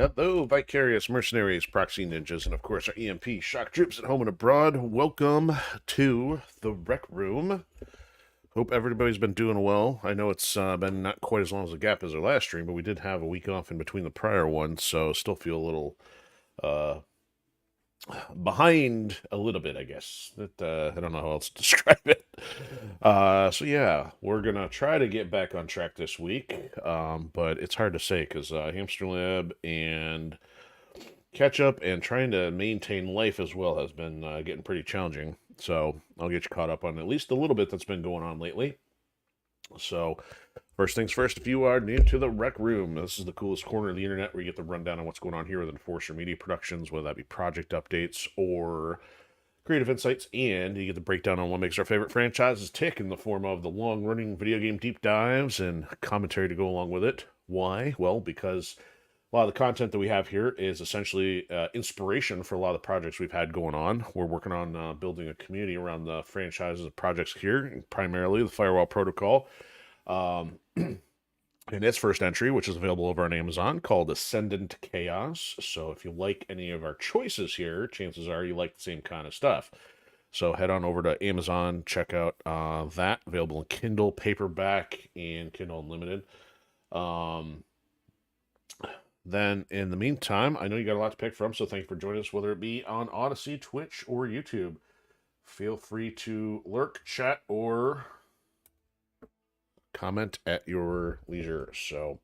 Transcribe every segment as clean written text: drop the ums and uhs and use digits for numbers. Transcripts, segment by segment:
Hello, Vicarious Mercenaries, Proxy Ninjas, and of course our EMP Shock Troops at home and abroad. Welcome to the Rec Room. Hope everybody's been doing well. I know it's been not quite as long as a gap as our last stream, but we did have a week off in between the prior ones, so still feel a little uh, behind a little bit, I guess. I don't know how else to describe it. So yeah, we're gonna try to get back on track this week, but it's hard to say because Hamster Lab and catch up and trying to maintain life as well has been getting pretty challenging. So I'll get you caught up on at least a little bit that's been going on lately. So first things first, if you are new to the Rec Room, this is the coolest corner of the internet where you get the rundown on what's going on here with Enforcer Media Productions, whether that be project updates or creative insights, and you get the breakdown on what makes our favorite franchises tick in the form of the long-running video game deep dives and commentary to go along with it. Why? Well, because a lot of the content that we have here is essentially inspiration for a lot of the projects we've had going on. We're working on building a community around the franchises of projects here, primarily the Firewall Protocol. In its first entry, which is available over on Amazon, called Ascendant Chaos. So if you like any of our choices here, chances are you like the same kind of stuff. So head on over to Amazon, check out that. Available in Kindle, paperback, and Kindle Unlimited. Then, in the meantime, I know you got a lot to pick from, so thank you for joining us, whether it be on Odysee, Twitch, or YouTube. Feel free to lurk, chat, or comment at your leisure. So,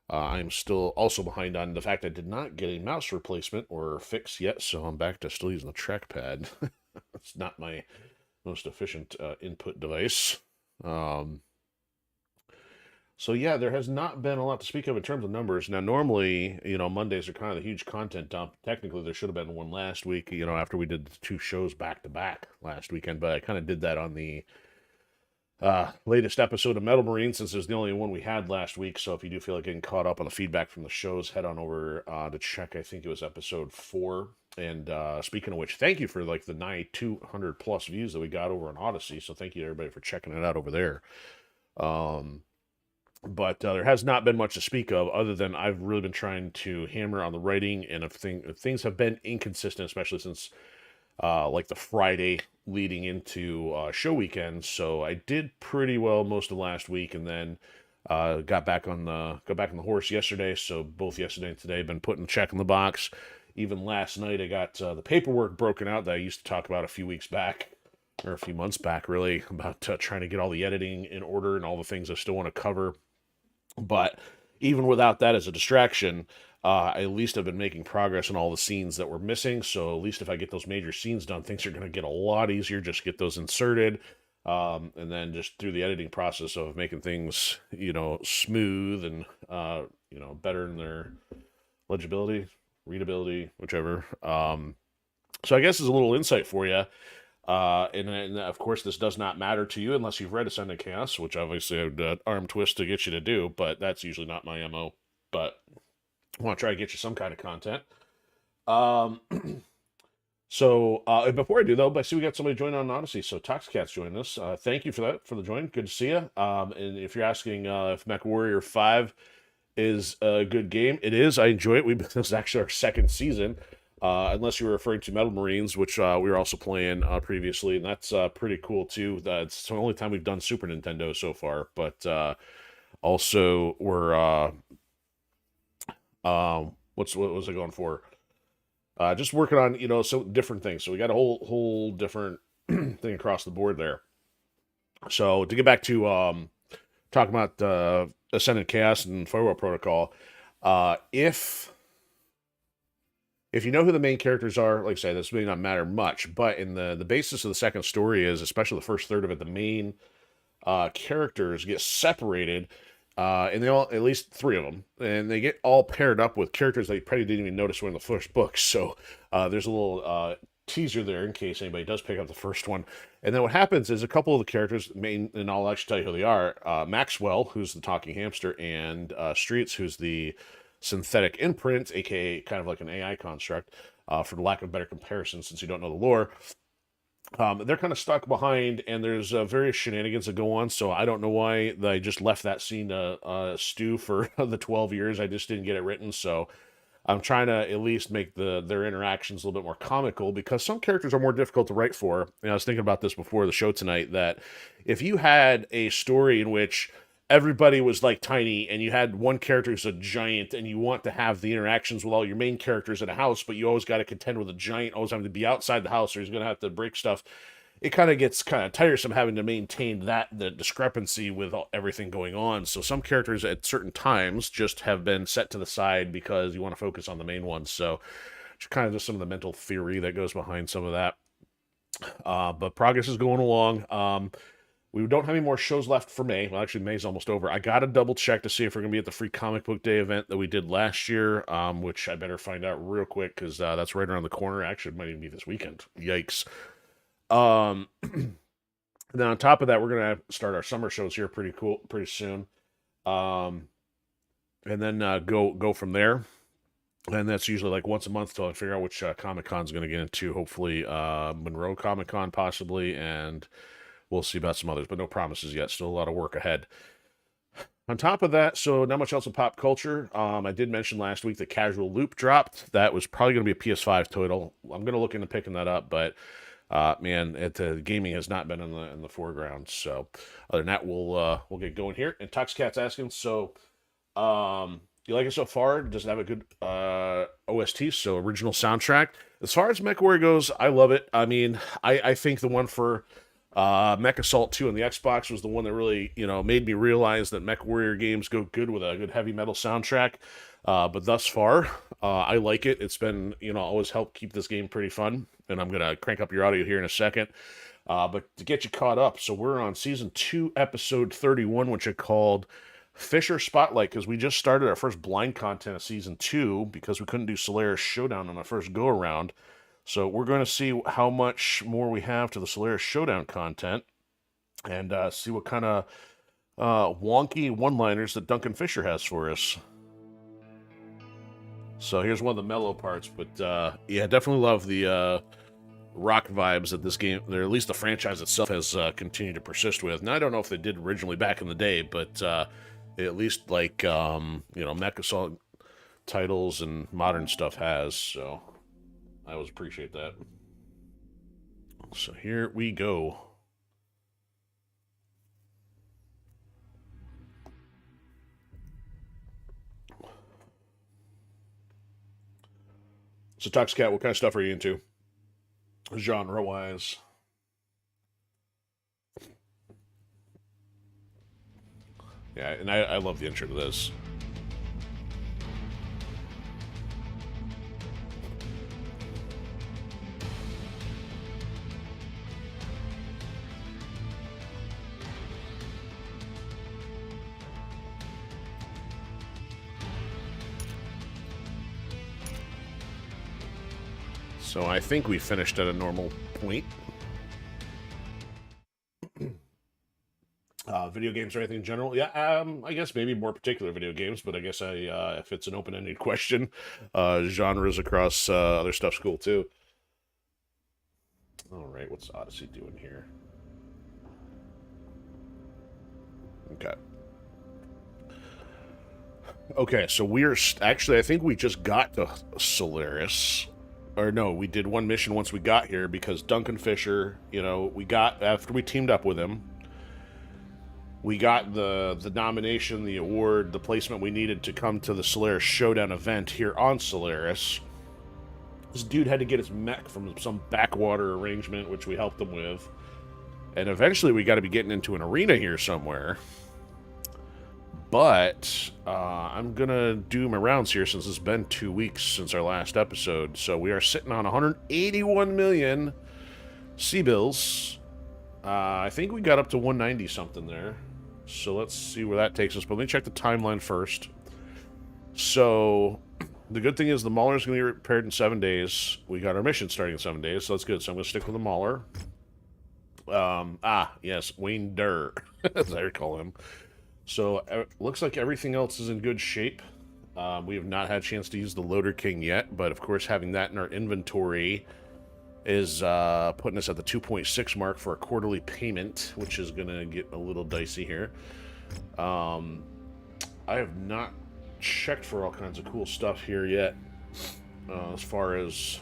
I'm still also behind on the fact I did not get a mouse replacement or fix yet, so I'm back to still using the trackpad. It's not my most efficient input device. So yeah, there has not been a lot to speak of in terms of numbers. Now, normally, Mondays are kind of the huge content dump. Technically, there should have been one last week, after we did the two shows back to back last weekend, but I kind of did that on the latest episode of Metal Marine since it's the only one we had last week. So if you do feel like getting caught up on the feedback from the shows, head on over to check. I think it was episode 4. And speaking of which, thank you for like the 200 plus views that we got over on Odysee. So thank you to everybody for checking it out over there. But there has not been much to speak of other than I've really been trying to hammer on the writing, and if things have been inconsistent, especially since like the Friday leading into show weekends. So I did pretty well most of last week, and then got back on the horse yesterday. So both yesterday and today, been putting a check in the box. Even last night, I got the paperwork broken out that I used to talk about a few weeks back, or a few months back, really, about trying to get all the editing in order and all the things I still want to cover. But even without that as a distraction, I at least have been making progress on all the scenes that were missing. So at least if I get those major scenes done, things are going to get a lot easier. Just get those inserted. And then just through the editing process of making things, smooth and, better in their legibility, readability, whichever. So I guess as a little insight for you. And of course, this does not matter to you unless you've read Ascendant Chaos, which obviously I would arm twist to get you to do, but that's usually not my MO. But I want to try to get you some kind of content. So before I do, though, I see we got somebody joining on Odysee. So Toxcat's joining us. Thank you for the join. Good to see you. And if you're asking if MechWarrior 5 is a good game, it is. I enjoy it. This is actually our second season. Unless you were referring to Metal Marines, which we were also playing previously, and that's pretty cool too. That's the only time we've done Super Nintendo so far, but also we're what was I going for? Just working on so different things. So we got a whole different thing across the board there. So to get back to talking about Ascendant Chaos and Firewall Protocol, if you know who the main characters are, like I say, this may not matter much, but in the basis of the second story is, especially the first third of it, the main characters get separated, and they all, at least 3 of them, and they get all paired up with characters that you probably didn't even notice were in the first book. So there's a little teaser there in case anybody does pick up the first one. And then what happens is a couple of the characters, and I'll actually tell you who they are, Maxwell, who's the talking hamster, and Streets, who's the synthetic imprint, aka kind of like an AI construct, for the lack of better comparison since you don't know the lore. They're kind of stuck behind, and there's various shenanigans that go on, so I don't know why they just left that scene to stew for the 12 years. I just didn't get it written, so I'm trying to at least make their interactions a little bit more comical, because some characters are more difficult to write for. And I was thinking about this before the show tonight, that if you had a story in which everybody was like tiny and you had one character who's a giant, and you want to have the interactions with all your main characters in a house, but you always got to contend with a giant always having to be outside the house, or he's going to have to break stuff, it kind of gets kind of tiresome having to maintain the discrepancy with everything going on. So some characters at certain times just have been set to the side because you want to focus on the main ones. So it's kind of just some of the mental theory that goes behind some of that. But progress is going along. We don't have any more shows left for May. Well, actually, May's almost over. I got to double check to see if we're going to be at the free comic book day event that we did last year, which I better find out real quick, because that's right around the corner. Actually, it might even be this weekend. Yikes. Then on top of that, we're gonna start our summer shows here pretty soon, and then go from there. And that's usually like once a month till I figure out which Comic Con's gonna get into. Hopefully, Monroe Comic Con possibly, and we'll see about some others, but no promises yet. Still a lot of work ahead. On top of that, so not much else in pop culture. I did mention last week that Casual Loop dropped. That was probably going to be a PS5 title. I'm going to look into picking that up, but man, gaming has not been in the foreground. So other than that, we'll get going here. And Toxcat's asking, so you like it so far? Does it have a good OST, so original soundtrack? As far as MechWarrior goes, I love it. I mean, I think the one for Mech Assault 2 on the Xbox was the one that really, made me realize that MechWarrior games go good with a good heavy metal soundtrack. But thus far, I like it. It's been, always helped keep this game pretty fun. And I'm going to crank up your audio here in a second. But to get you caught up, so we're on Season 2, Episode 31, which I called Fisher Spotlight, because we just started our first blind content of Season 2 because we couldn't do Solaris Shodown on our first go-around. So we're going to see how much more we have to the Solaris Shodown content, and see what kind of wonky one-liners that Duncan Fisher has for us. So here's one of the mellow parts, but yeah, definitely love the rock vibes that this game, or at least the franchise itself, has continued to persist with. Now, I don't know if they did originally back in the day, but at least like, Mech Assault titles and modern stuff has, so I always appreciate that. So here we go. So Toxcat, what kind of stuff are you into? Genre-wise? Yeah, and I love the intro to this. So I think we finished at a normal point. Video games or anything in general? Yeah, I guess maybe more particular video games, but I guess if it's an open-ended question, genres across other stuff's cool too. All right, what's Odysee doing here? Okay. Okay, so we're actually, I think we just got to Solaris. Or no, we did one mission once we got here, because Duncan Fisher, we got, after we teamed up with him, we got the nomination, the award, the placement we needed to come to the Solaris Shodown event here on Solaris. This dude had to get his mech from some backwater arrangement, which we helped him with. And eventually we got to be getting into an arena here somewhere. But I'm going to do my rounds here, since it's been 2 weeks since our last episode. So we are sitting on 181 million C-bills. I think we got up to 190 something there. So let's see where that takes us. But let me check the timeline first. So the good thing is the Mauler's going to be repaired in 7 days. We got our mission starting in 7 days, so that's good. So I'm going to stick with the Mauler. Yes, Wayne Durr, as I recall him. So looks like everything else is in good shape. We have not had a chance to use the Loader King yet, but of course having that in our inventory is putting us at the 2.6 mark for a quarterly payment, which is going to get a little dicey here. I have not checked for all kinds of cool stuff here yet. as far as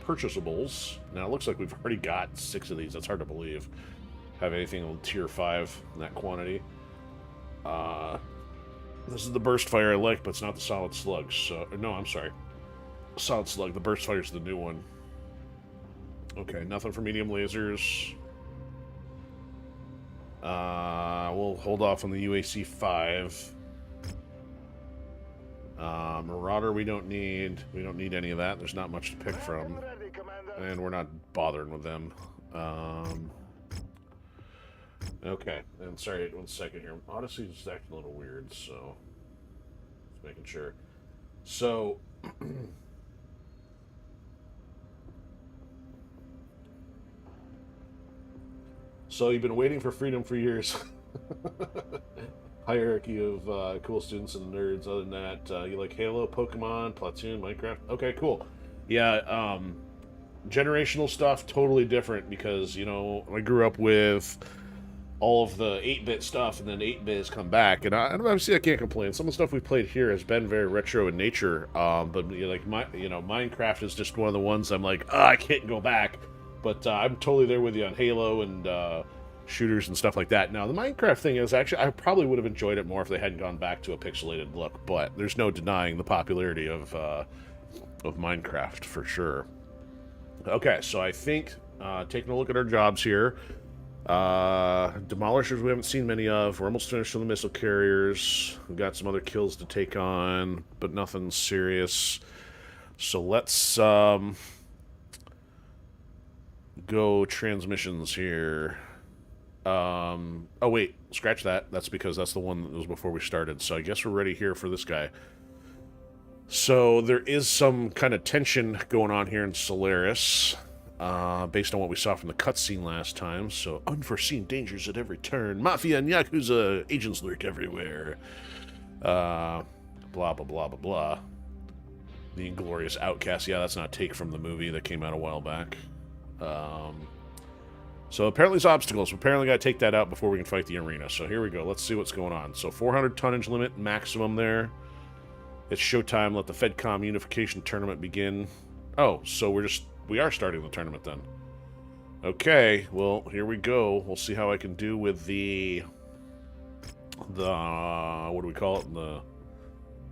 purchasables. Now, it looks like we've already got 6 of these. That's hard to believe. Have anything on tier 5 in that quantity. This is the burst fire I like, but it's not the solid slug. So, no, I'm sorry. Solid slug. The burst fire is the new one. Okay, nothing for medium lasers. We'll hold off on the UAC 5. Marauder we don't need. We don't need any of that. There's not much to pick from. And we're not bothering with them. Okay, and sorry, 1 second here. Odysee is acting a little weird, so just making sure. So so you've been waiting for freedom for years. Hierarchy of cool students and nerds. Other than that, you like Halo, Pokemon, Platoon, Minecraft? Okay, cool. Yeah, generational stuff, totally different because, you know, I grew up with all of the 8-bit stuff, and then 8-bit has come back, and obviously I can't complain. Some of the stuff we played here has been very retro in nature, but you know, like Minecraft is just one of the ones I'm like, I can't go back. But I'm totally there with you on Halo and shooters and stuff like that. Now, the Minecraft thing is actually, I probably would have enjoyed it more if they hadn't gone back to a pixelated look, but there's no denying the popularity of Minecraft for sure. Okay, so I think taking a look at our jobs here. Demolishers we haven't seen many of. We're almost finished with the missile carriers. We've got some other kills to take on, but nothing serious. So let's go transmissions here. Oh wait, scratch that. That's because that's the one that was before we started. So I guess we're ready here for this guy. So there is some kind of tension going on here in Solaris. Based on what we saw from the cutscene last time. So, unforeseen dangers at every turn. Mafia and Yakuza agents lurk everywhere. Blah, blah, blah, blah, blah. The Inglorious Outcast. Yeah, that's not a take from the movie that came out a while back. So, apparently it's obstacles. We apparently got to take that out before we can fight the arena. So, here we go. Let's see what's going on. So, 400 tonnage limit maximum there. It's showtime. Let the FedCom unification tournament begin. Oh, so we are starting the tournament then. Okay, well, here we go. We'll see how I can do with the what do we call it? The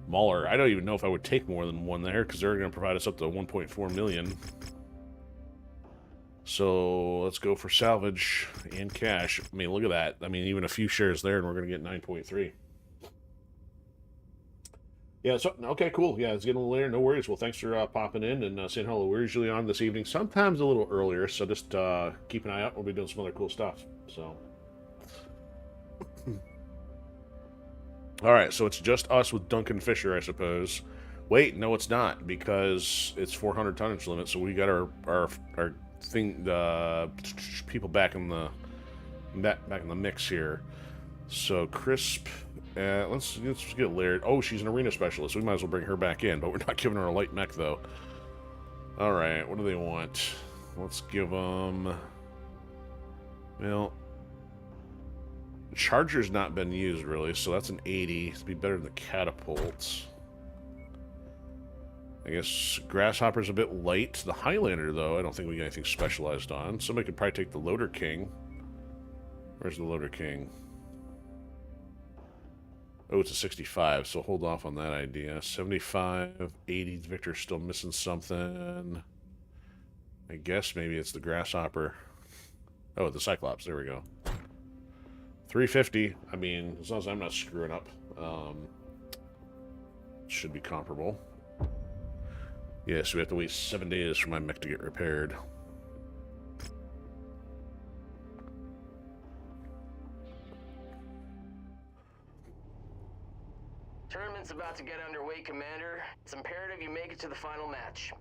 Mauler. I don't even know if I would take more than one there, because they're going to provide us up to 1.4 million. So, let's go for salvage and cash. I mean, look at that. I mean, even a few shares there, and we're going to get 9.3. Yeah, so, okay, cool. Yeah, it's getting a little later. No worries. Well, thanks for popping in and saying hello. We're usually on this evening, sometimes a little earlier, so just keep an eye out. We'll be doing some other cool stuff. So, all right, so it's just us with Duncan Fisher, I suppose. Wait, no, it's not, because it's 400 tonnage limit, so we got our thing, people back in the mix here. So, Crisp... let's get Laird. Oh, she's an arena specialist. We might as well bring her back in, but we're not giving her a light mech, though. Alright, what do they want? Let's give them... Well... Charger's not been used, really, so that's an 80. It'd be better than the catapults. I guess Grasshopper's a bit light. The Highlander, though, I don't think we got anything specialized on. Somebody could probably take the Loader King. Where's the Loader King? Oh, it's a 65, so hold off on that idea. 75, 80, Victor's still missing something. I guess maybe it's the Grasshopper. Oh, the Cyclops, there we go. 350, I mean, as long as I'm not screwing up, should be comparable. Yeah, so we have to wait 7 days for my mech to get repaired. Tournament's about to get underway, Commander. It's imperative you make it to the final match.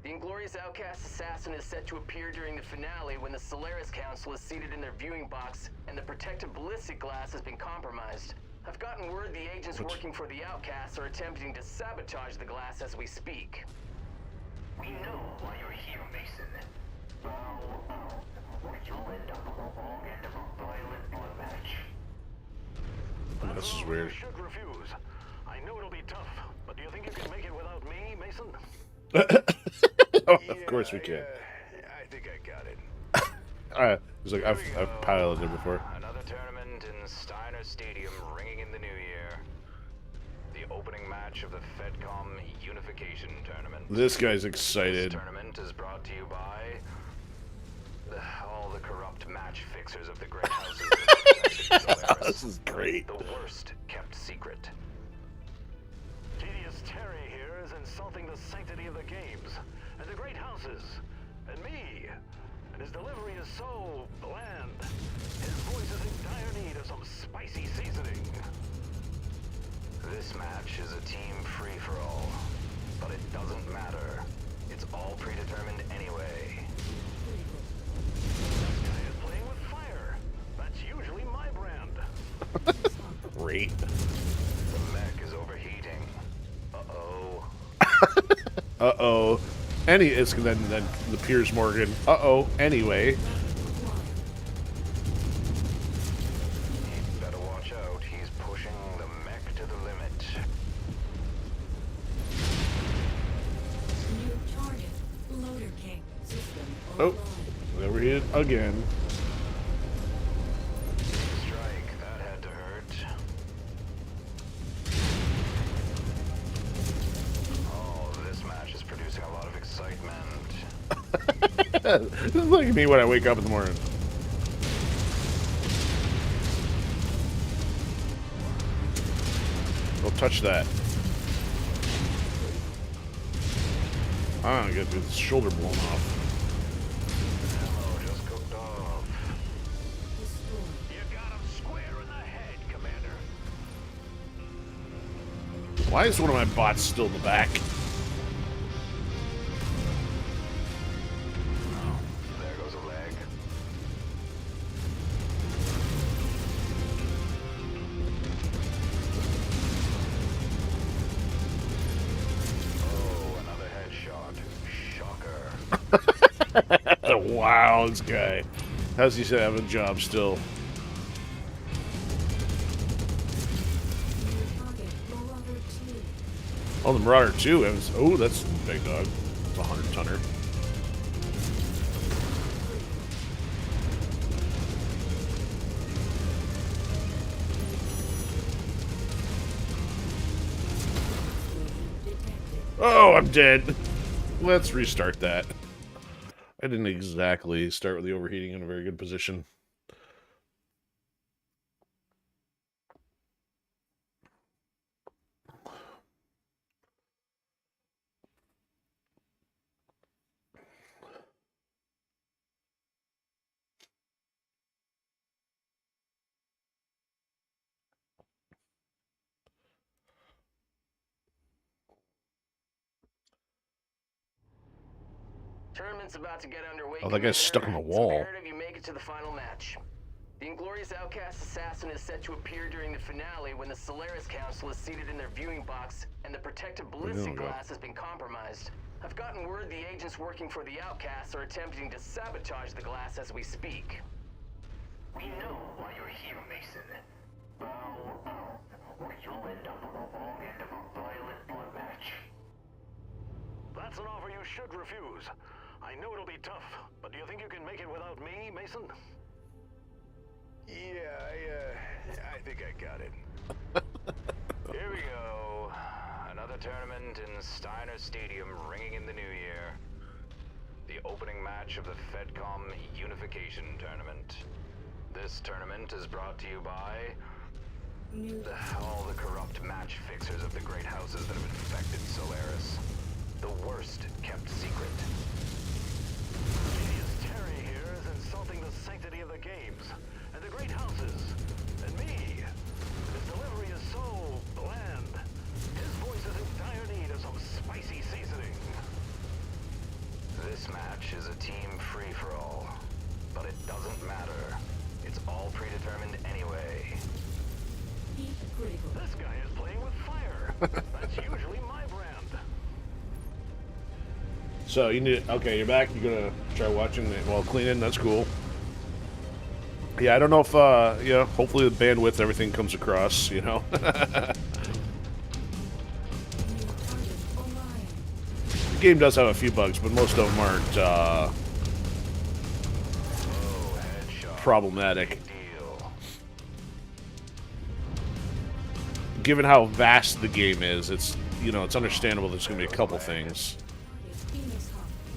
The Inglorious Outcast Assassin is set to appear during the finale when the Solaris Council is seated in their viewing box and the protective ballistic glass has been compromised. I've gotten word the agents working for the Outcasts are attempting to sabotage the glass as we speak. We know why you're here, Mason. Or you'll end up on the wrong end of a violent blood match. This is weird. Should refuse. I know it'll be tough, but do you think you can make it without me, Mason? Mason? Of course we can. I think I got it. He's like, I've piloted it before. Another tournament in Steiner Stadium ringing in the new year. The opening match of the FedCom Unification Tournament. This guy's This excited. tournament is brought to you by all the corrupt match fixers of the great houses of Solaris. This is great. The worst kept secret. Tedious Terry here is insulting the sanctity of the games, and the great houses, and me. And his delivery is so bland. His voice is in dire need of some spicy seasoning. This match is a team free-for-all, but it doesn't matter. It's all predetermined anyway. This guy is playing with fire. That's usually my brand. Great. The mech is overheating. Uh-oh. Uh-oh. It's then the Piers Morgan. Uh-oh. Anyway. He'd better watch out. He's pushing the mech to the limit. New target, Loader King system Oh. online. Overheated again. Strike. That had to hurt. Oh, this match is producing a lot of excitement. This is like me when I wake up in the morning. Don't touch that. I'm gonna get his shoulder blown off. Ammo just cooked off. You got him square in the head, Commander. Why is one of my bots still in the back? There goes a leg. Oh, another headshot. Shocker. Wow, this guy. How's he have a job still? New target, Marauder 2. Oh, the Marauder 2. Oh, that's a big dog. It's a 100-tonner. Detected. Oh, I'm dead. Let's restart that. I didn't exactly start with the overheating in a very good position. Tournament's about to get underway. Oh, that guy's stuck in the Commander. wall. It's imperative you make it to the final match. The Inglorious Outcast Assassin is set to appear during the finale when the Solaris Council is seated in their viewing box and the protective ballistic go? glass has been compromised. I've gotten word the agents working for the Outcasts are attempting to sabotage the glass as we speak. We know why you're here, Mason. Or you'll end up on the wrong end of a violent blood match. That's an offer you should refuse. I know it'll be tough, but do you think you can make it without me, Mason? Yeah, I think I got it. Here we go. Another tournament in Steiner Stadium ringing in the new year. The opening match of the FedCom Unification Tournament. This tournament is brought to you by New all the corrupt match fixers of the great houses that have infected Solaris. The worst kept secret. Tedious Terry here is insulting the sanctity of the games, and the great houses, and me. His delivery is so bland. His voice is in dire need of some spicy seasoning. This match is a team free-for-all, but it doesn't matter. It's all predetermined anyway. heat critical. This guy is playing with fire. That's usually my brand. So you need. Okay, you're back. You're gonna try watching it while cleaning. That's cool. Yeah, I don't know if yeah. Hopefully the bandwidth, everything comes across. You know. New target, Orion. game does have a few bugs, but most of them aren't problematic. Given how vast the game is, it's, you know, it's understandable there's going to be a couple things.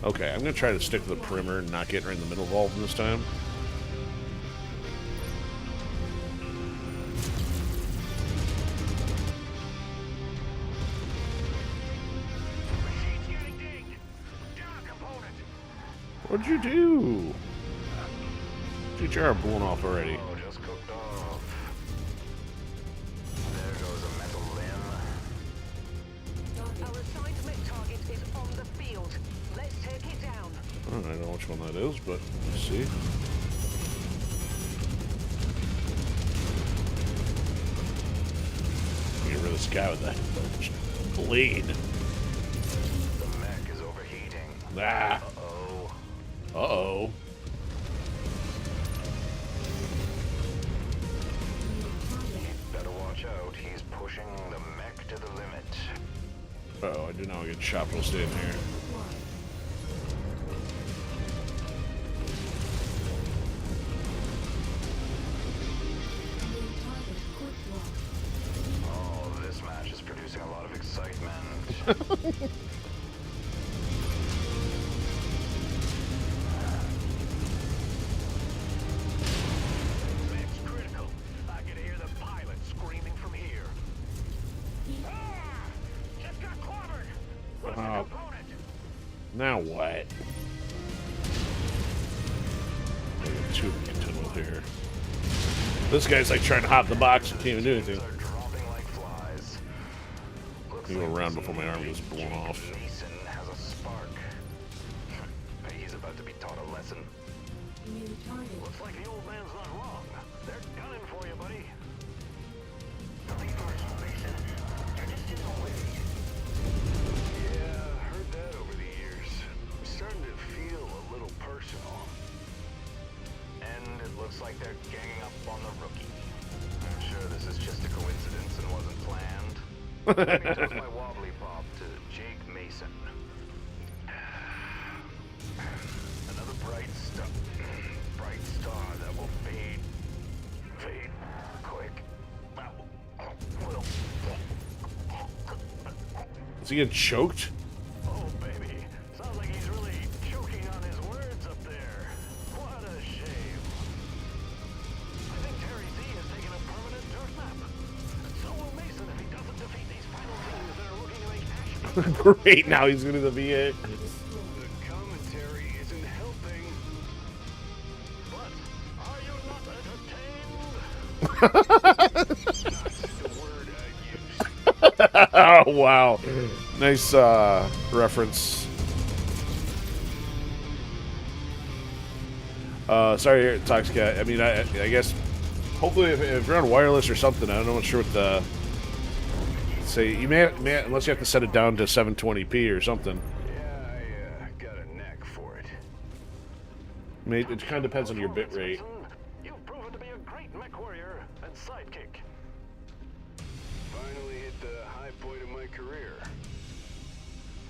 Okay, I'm going to try to stick to the perimeter and not get right in the middle of all of them this time. What'd you do? GTR blown off already. Oh, just cooked off. There goes a metal limb. Our assigned mech target is on the field. Let's take it down. I don't know which one that is, but let's see. Get rid of this guy with that blade. The mech is overheating. Ah. Uh-oh. Uh-oh. Better watch out. He's pushing the mech to the limit. Uh-oh, I do not get shot while staying here. Oh, this match is producing a lot of excitement. Mech's critical. I can hear the pilot screaming from here. Ah! Just got clobbered. What's the component? Now what? I got two to contend with here. This guy's like trying to hop the box and can't even do anything. They're dropping like flies. Looks You go like around before my arm gets blown Jake off. Mason has a spark. Hey, he's about to be taught a lesson. Looks like the old man's not wrong. They're gunning for you, buddy. Yeah, heard that over the years. I'm starting to feel a little personal. And it looks like they're ganging up on the rookie. I'm sure this is just a coincidence and wasn't planned. Let me toss my wobbly pop to Jake Mason. Another bright star that will fade quick. Is he getting choked? Oh, baby. Sounds like he's really choking on his words up there. What a shame. I think Terry Z has taken a permanent dirt nap. And so will Mason if he doesn't defeat these final teams that are looking to make action. Great, now he's gonna be the VA. The commentary isn't helping. But are you not entertained? That's the word I used. Oh, wow. Nice reference. Sorry, Toxcat. I mean, I guess, hopefully, if you're on wireless or something, I'm not sure what the... Say, you may unless you have to set it down to 720p or something. Yeah, I got a knack for it. It kind of depends on your bit rate. You've proven to be a great MechWarrior and sidekick. Finally hit the high point of my career.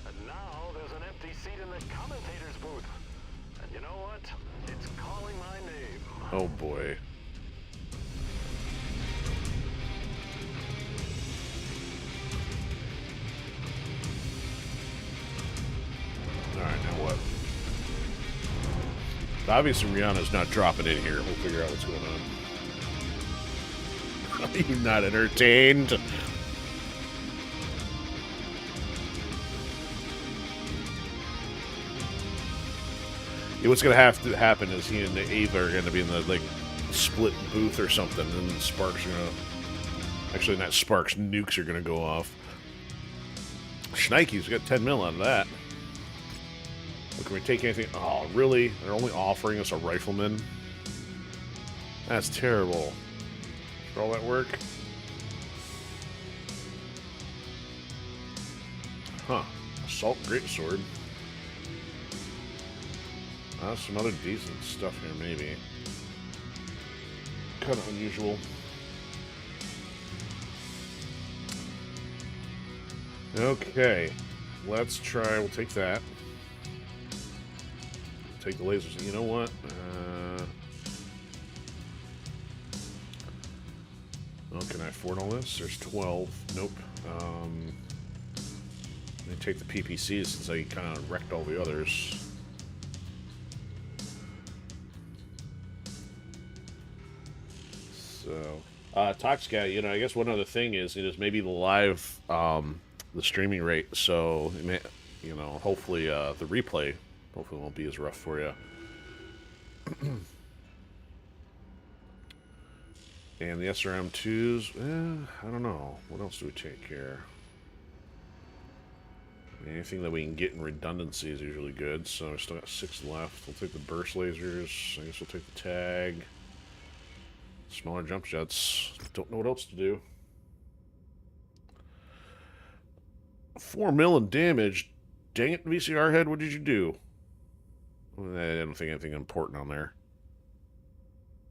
And now there's an empty seat in the commentator's booth. And you know what? It's calling my name. Oh, boy. Alright, now what? Obviously, Rihanna's not dropping in here. We'll figure out what's going on. Are you not entertained? Yeah, what's gonna have to happen is he and Ava are gonna be in the like split booth or something, and then sparks are gonna. Actually, not sparks. Nukes are gonna go off. Schneike's got 10 mil out of that. Can we take anything? Oh, really? They're only offering us a rifleman? That's terrible. For all that work? Huh. Assault greatsword. Some other decent stuff here, maybe. Kind of unusual. Okay. let's try. We'll take that. Take the lasers. You know what? Well, can I afford all this? There's 12. Nope. Let me take the PPCs since I kind of wrecked all the others. So, Toxcat, you know, I guess one other thing is maybe the live, the streaming rate. So, it may, you know, hopefully the replay hopefully won't be as rough for you. And the SRM2s, I don't know. What else do we take here? Anything that we can get in redundancy is usually good. So we still got 6 left. We'll take the burst lasers. I guess we'll take the tag. Smaller jump jets. Don't know what else to do. 4 mil in damage. Dang it, VCR head, what did you do? I don't think anything important on there.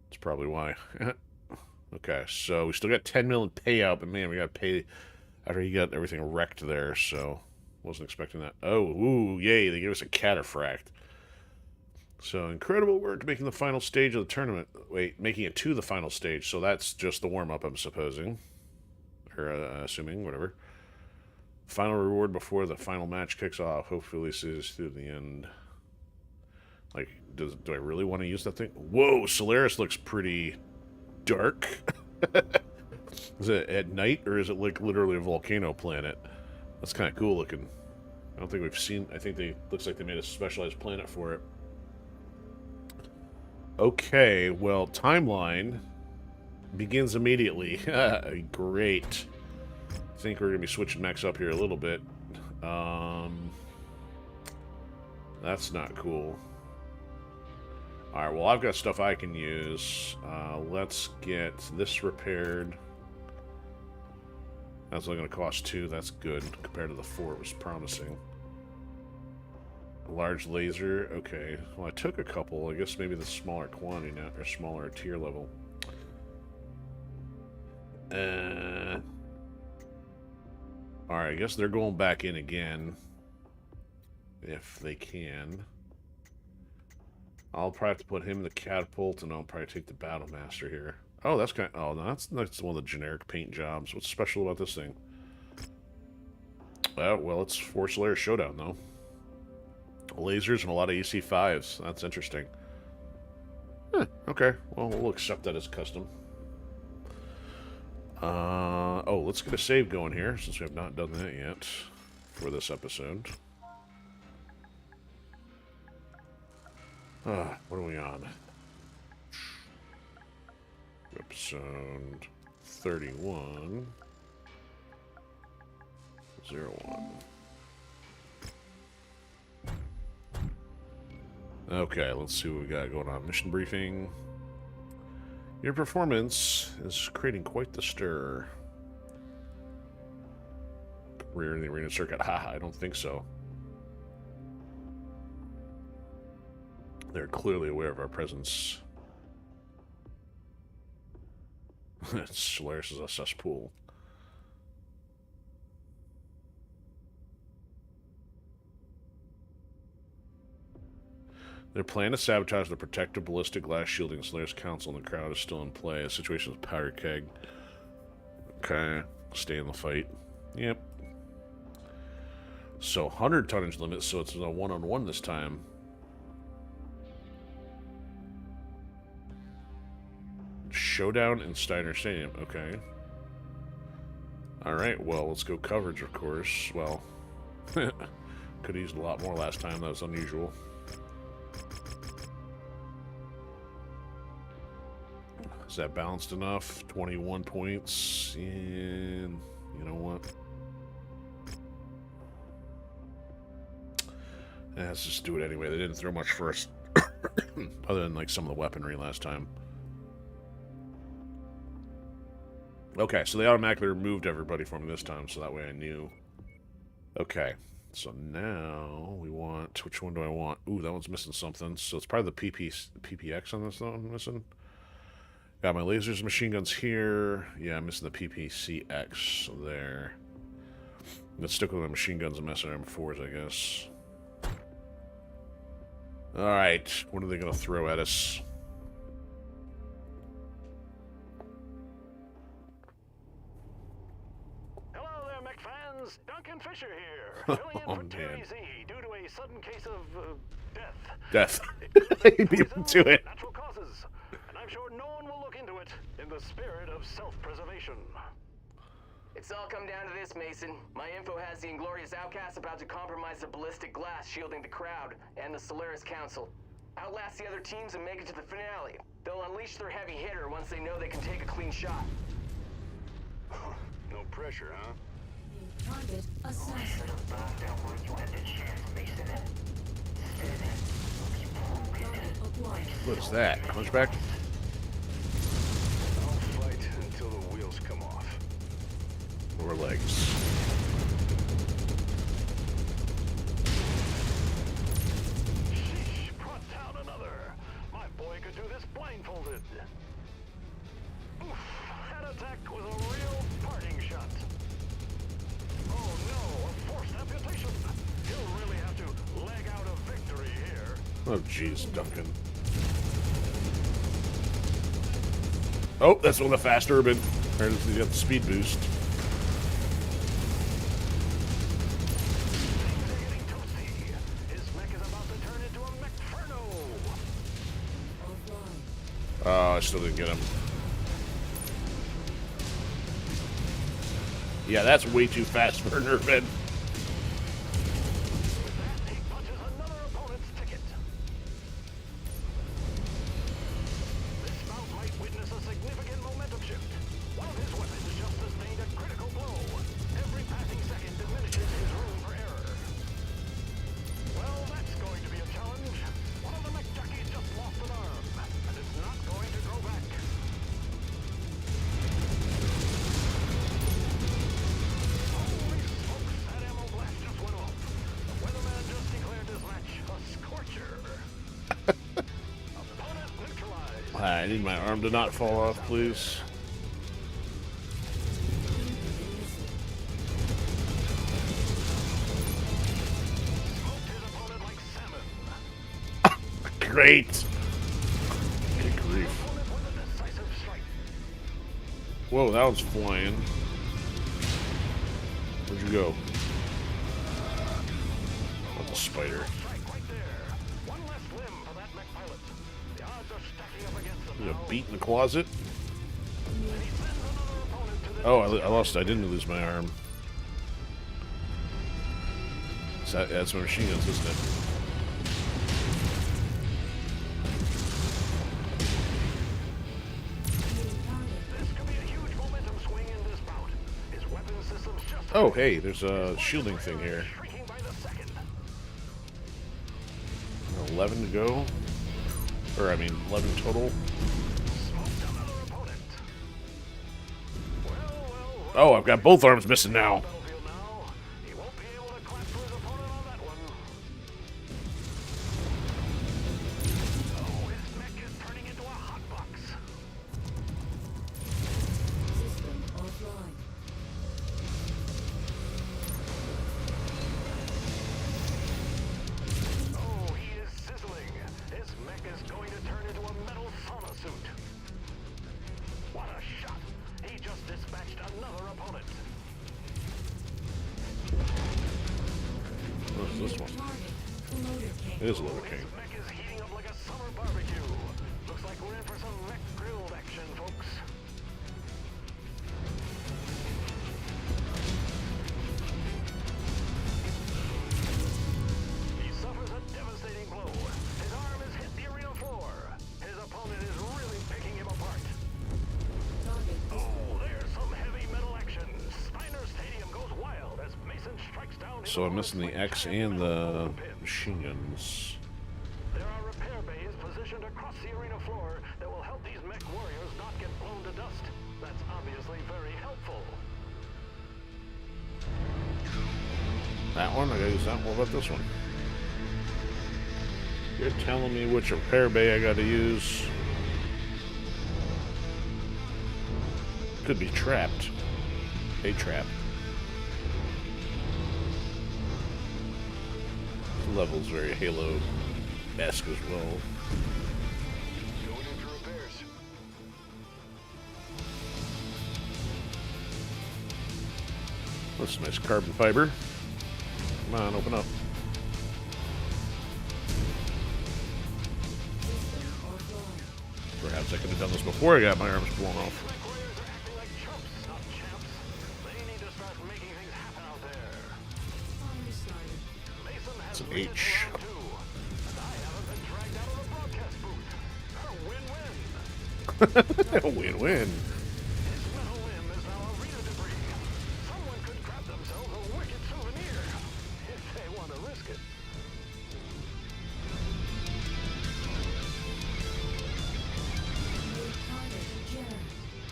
That's probably why. Okay, so we still got 10 mil in payout, but man, we got to pay after he got everything wrecked there, so wasn't expecting that. Oh, ooh, yay, they gave us a cataphract. So, incredible work making the final stage of the tournament. Wait, making it to the final stage, so that's just the warm-up, I'm supposing. Or assuming, whatever. Final reward before the final match kicks off. Hopefully see this through the end. Like, do I really want to use that thing? Whoa, Solaris looks pretty dark. Is it at night, or is it like literally a volcano planet? That's kind of cool looking. I don't think we've seen... I think looks like they made a specialized planet for it. Okay, well, timeline begins immediately. Great. I think we're going to be switching mechs up here a little bit. That's not cool. Alright, well, I've got stuff I can use. Let's get this repaired. That's only going to cost 2. That's good compared to the 4 it was promising. A large laser. Okay. Well, I took a couple. I guess maybe the smaller quantity now, or smaller tier level. Alright, I guess they're going back in again. If they can. I'll probably have to put him in the catapult, and I'll probably take the battle master here. Oh, that's kind of... Oh, no, that's one of the generic paint jobs. What's special about this thing? Well, it's for Solaris Shodown, though. Lasers and a lot of EC5s. That's interesting. Okay. Well, we'll accept that as custom. Oh, let's get a save going here, since we have not done that yet for this episode. What are we on? Episode 31. 01. Okay, let's see what we got going on. Mission briefing. Your performance is creating quite the stir. Career in the arena circuit. Haha, I don't think so. They're clearly aware of our presence. Solaris is a cesspool. Their plan to sabotage the protective ballistic glass shielding Solaris Council and the crowd is still in play. The situation is powder keg. Okay, stay in the fight. Yep. So 100 tonnage limit, so it's a one-on-one this time. Showdown in Steiner Stadium. Okay. Alright, well, let's go coverage, of course. Well, could have used a lot more last time. That was unusual. Is that balanced enough? 21 points. And you know what? Let's just do it anyway. They didn't throw much first, other than like some of the weaponry last time. Okay, so they automatically removed everybody for me this time, so that way I knew. Okay, so now we want... Which one do I want? Ooh, that one's missing something. So it's probably the PPX on this one missing. Got my lasers, machine guns here. Yeah, I'm missing the PPCX there. Let's stick with the machine guns and M4s, I guess. Alright, what are they going to throw at us? Hello there, mech fans. Duncan Fisher here, filling in Oh, for man. Odysee due to a sudden case of death. Death. It He could be beat him to it. natural causes, and I'm sure no one will look into it in the spirit of self-preservation. It's all come down to this, Mason. My info has the Inglorious Outcasts about to compromise the ballistic glass shielding the crowd and the Solaris Council. Outlast the other teams and make it to the finale. They'll unleash their heavy hitter once they know they can take a clean shot. No pressure, huh? New target assassin. Target acquired. What's that? Hunchback? I'll fight until the wheels come off. Lower legs. Sheesh, brought down another. My boy could do this blindfolded. Oof, that attack was a real parting shot. Oh no, a forced amputation. He'll really have to leg out a victory here. Oh, jeez, Duncan. Oh, that's one of the fast urban. Or he got the speed boost. Things are getting toasty. His mech is about to turn into a mechferno. Offline. Oh, I still didn't get him. Yeah, that's way too fast for an urban. With that, he punches another opponent's ticket. This bout might witness a significant momentum shift. One of his weapons just sustained a critical blow. Every passing second diminishes his room for error. Well, that's going to be a challenge. One of the mech jockeys just lost an arm, and it's not going to grow back. Holy smokes, that ammo blast just went off. The weatherman just declared this match a scorcher. Opponent neutralized. I need my arm to not fall off, please. Smoked his opponent like salmon. Great. Good grief. Opponent with a decisive strike. Whoa, that was flying. Where'd you go? Oh, the spider. Strike right there. One less limb for that mech pilot. The odds are stacking up against him You now. beat in the closet? And he sends another opponent to the Oh, I lost. I didn't lose my arm. That's my machine guns, isn't it? This could be a huge momentum swing in this bout. His weapon system's just Oh, hey, there's a shielding thing here. shrinking by the second. 11 to go. Or, I mean, 11 total. Smoked another opponent. Well, Oh, I've got both arms missing now. battlefield now. He won't be able to clap for his opponent on that one. Oh, his mech is turning into a hot box. System offline. Oh, he is sizzling. His mech is going to turn into a metal sauna suit. What a shot. He just dispatched another opponent. What's this one? Target. Loader king. It is a Loader King. His mech is heating up like a summer barbecue. Looks like we're in for some mech grilled action, folks. He suffers a devastating blow. His arm has hit the arena floor. His opponent is really picking him apart. Target Oh, there's some heavy metal action. Steiner Stadium goes wild as Mason strikes down. So I'm missing the X and the machine guns. There are repair bays positioned across the arena floor that will help these mech warriors not get blown to dust. That's obviously very helpful. That one? I gotta use that one. What about this one? You're telling me which repair bay I gotta use. Could be trapped. A trap. level's very Halo-esque as well. Going in for repairs. That's nice carbon fiber. Come on, open up. System offline. Perhaps I could have done this before I got my arms blown off. MechWarriors are acting like chumps, not champs. They need to start making things happen out there. Fire Steiner. Mason has It's an made it to H. round 2, and I haven't been dragged out of the broadcast booth. A win-win. Win-win. His metal limb is now arena debris. Someone could grab themselves a wicked souvenir if they want to risk it. New target jammed. New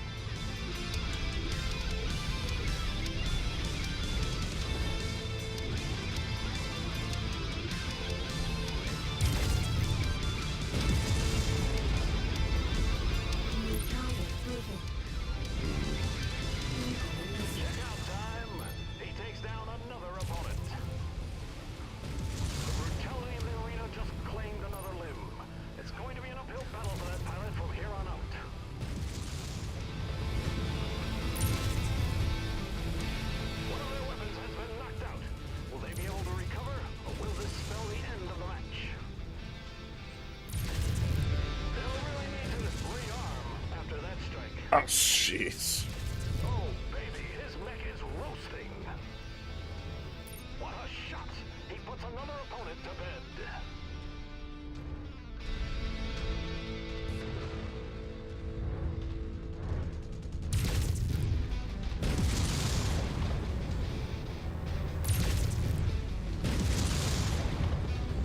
target broken. Incoming missile. Check out time. He takes down another opponent. The brutality of the arena just claimed another limb. It's going to be an uphill battle for that pilot from here on out. One of their weapons has been knocked out. Will they be able to recover, or will this spell the end of the match? They'll really need to rearm after that strike. Oh, jeez. Oh, baby, his mech is roasting. What a shot! He puts another opponent to bed.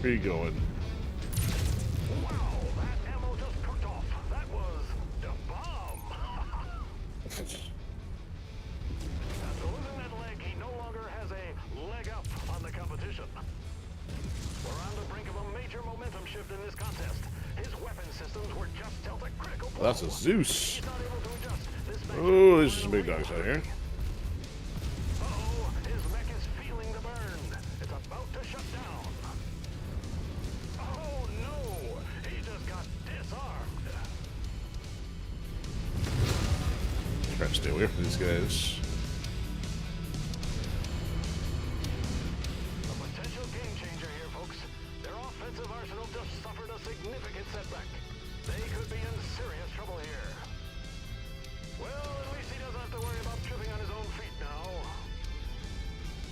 Where you going? Wow, that ammo just cooked off. That was the bomb. After losing that leg, he no longer has a leg up on the competition. We're on the brink of a major momentum shift in this contest. His weapon systems were just dealt a critical blow. That's a Zeus. He's not able to adjust. This match Oh, there's some big dogs out here. Uh-oh, his mech is feeling the burn. It's about to shut down. Oh no, he just got disarmed. Try to stay away from these guys. A potential game changer here, folks. Their offensive arsenal just suffered a significant setback. They could be in serious trouble here. Well, at least he doesn't have to worry about tripping on his own feet now.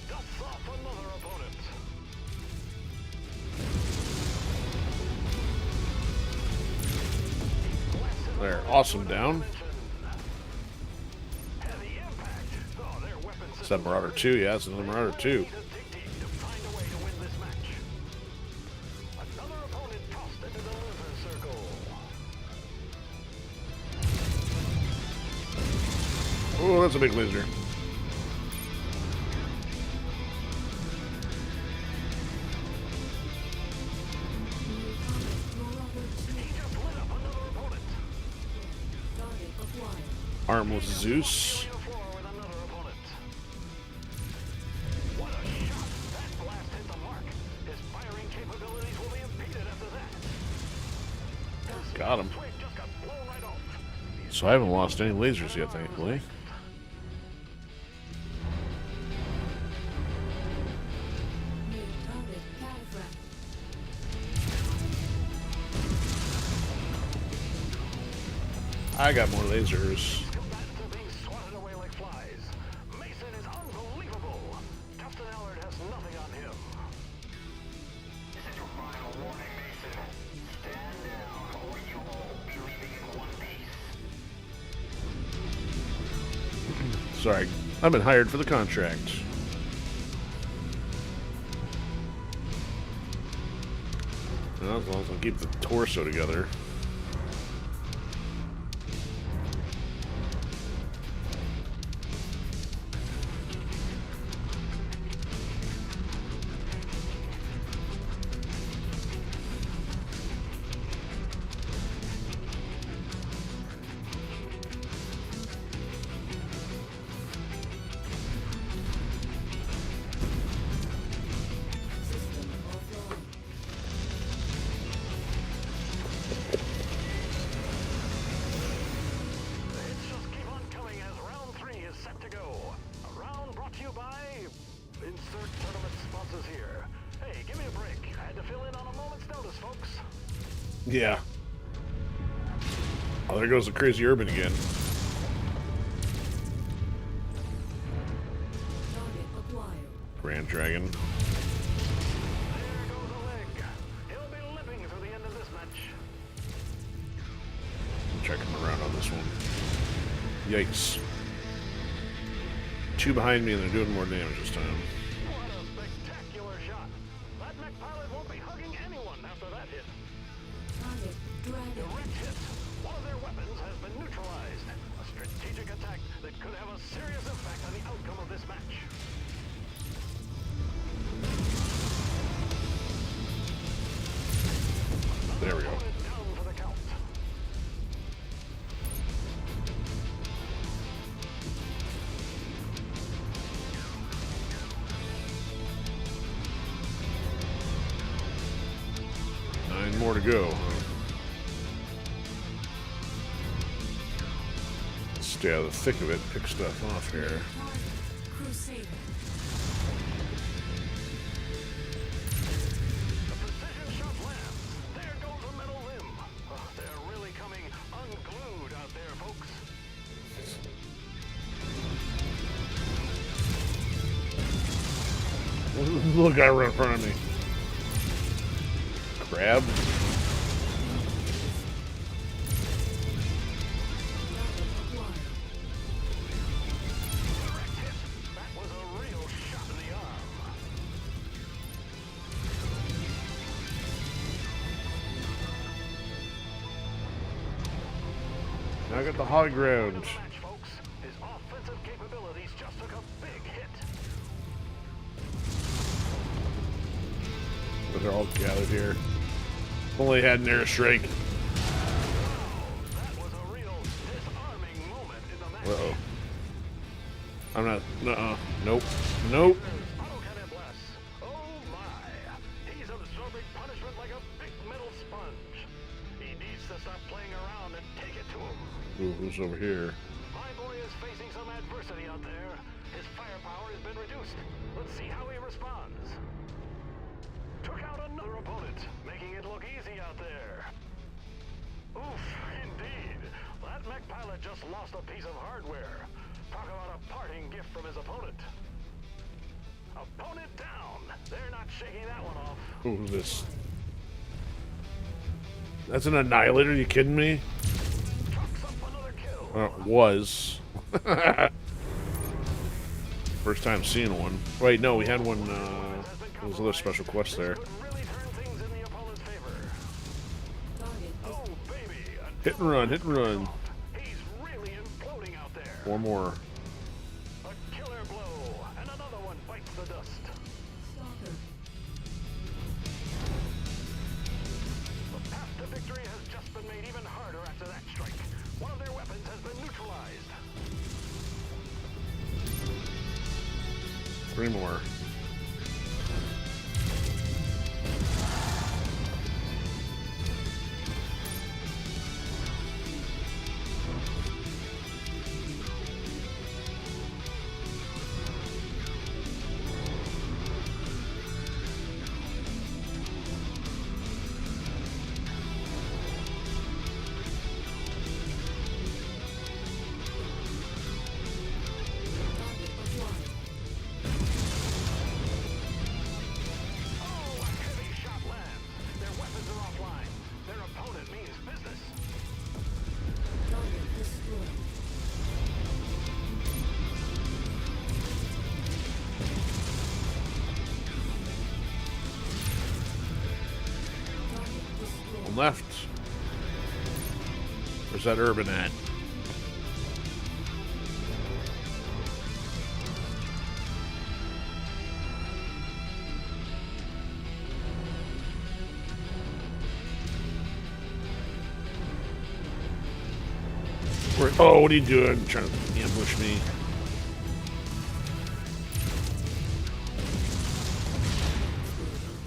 Dusts off another opponent. There, awesome down. Heavy impact. Oh, their weapon Is that Marauder 2? Yeah, it's another Marauder 2. to find a way to win this match. Another opponent tossed into the loser circle. Oh, that's a big laser. He just lit up another opponent. Target acquired. Armless Zeus. Arena floor with another opponent. What a shot! That blast hit the mark. His firing capabilities will be impeded after that. His Got him. twig just got blown right off. So I haven't lost any lasers yet, thankfully. New target cataphracted. I got more lasers. Combatants are being swatted away like flies. Mason is unbelievable. Tufton Allard has nothing on him. This is your final warning, Mason. Stand down, or you will be leaving in one piece. Sorry, I've been hired for the contract. Well, as long as I keep the torso together. System offline. Had to fill in on a moment's notice, folks. Yeah. Oh, there goes the crazy urban again. Target acquired. Grand Dragon. There goes a leg. He'll be limping through the end of this match. Check him around on this one. Yikes. Two behind me and they're doing more damage this time. What a spectacular shot. That mech pilot won't be hugging anyone after that hit. Target dragon. Direct hit. One of their weapons has been neutralized. A strategic attack that could have a serious impact on the outcome of this match. There we go. Opponent down for the count. Nine more to go. Stay out of the thick of it. Pick stuff off here. Target Crusader. The precision shot lands. There goes a metal limb. Oh, they're really coming unglued out there, folks. Little guy right in front of me. Crab. Target acquired. Direct hit. That was a real shot in the arm. Now I got the high ground. Match, folks. His offensive capabilities just took a big hit. But they're all gathered here. Only had an airstrike. That was a real disarming moment in the match. Uh-oh. I'm not... Nope. Nope. Autocannon blast. Oh my. He's absorbing punishment like a big metal sponge. He needs to stop playing around and take it to him. Ooh, who's over here? My boy is facing some adversity out there. His firepower has been reduced. Let's see how he responds. Took out another opponent, making it look easy out there. Oof, indeed. That mech pilot just lost a piece of hardware. Talk about a parting gift from his opponent. Opponent down. They're not shaking that one off. Ooh, who's this? That's an Annihilator, you kidding me? Trucks up another kill. Was. First time seeing one. Wait, no, we had one, there was another special quest there. Would really turn things in the opponent's favor. Target Oh, baby. Hit and run, hit and run. He's really imploding out there. One more. A killer blow, and another one bites the dust. Stalker. The path to victory has just been made even harder after that strike. One of their weapons has been neutralized. Three more. Target acquired. Oh, a heavy shot lands. Their weapons are offline. Their opponent means business. Target destroyed. Target destroyed. One left. Where's that urban at? Oh, what are you doing? Trying to ambush me.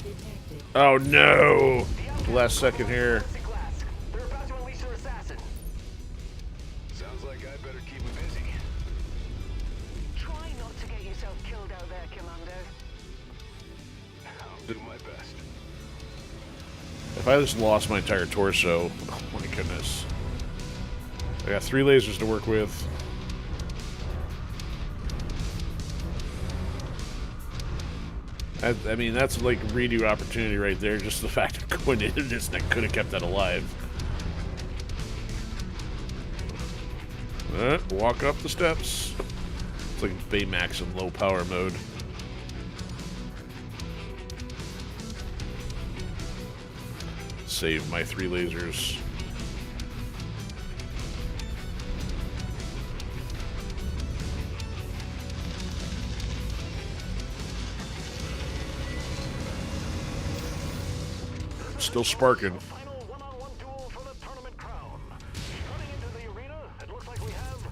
Detected. Oh no! Last second here. Class. They're about to unleash their assassin. Sounds like I better keep him busy. Try not to get yourself killed out there, Commander. I'll do my best. If I just lost my entire torso, oh my goodness. I got 3 lasers to work with. I mean, that's like redo opportunity right there. Just the fact of going into this, I could have kept that alive. Walk up the steps. It's like Baymax in low power mode. Save my 3 lasers. Still sparking. Final one-on-one duel for the tournament crown. Running into the arena, it looks like we have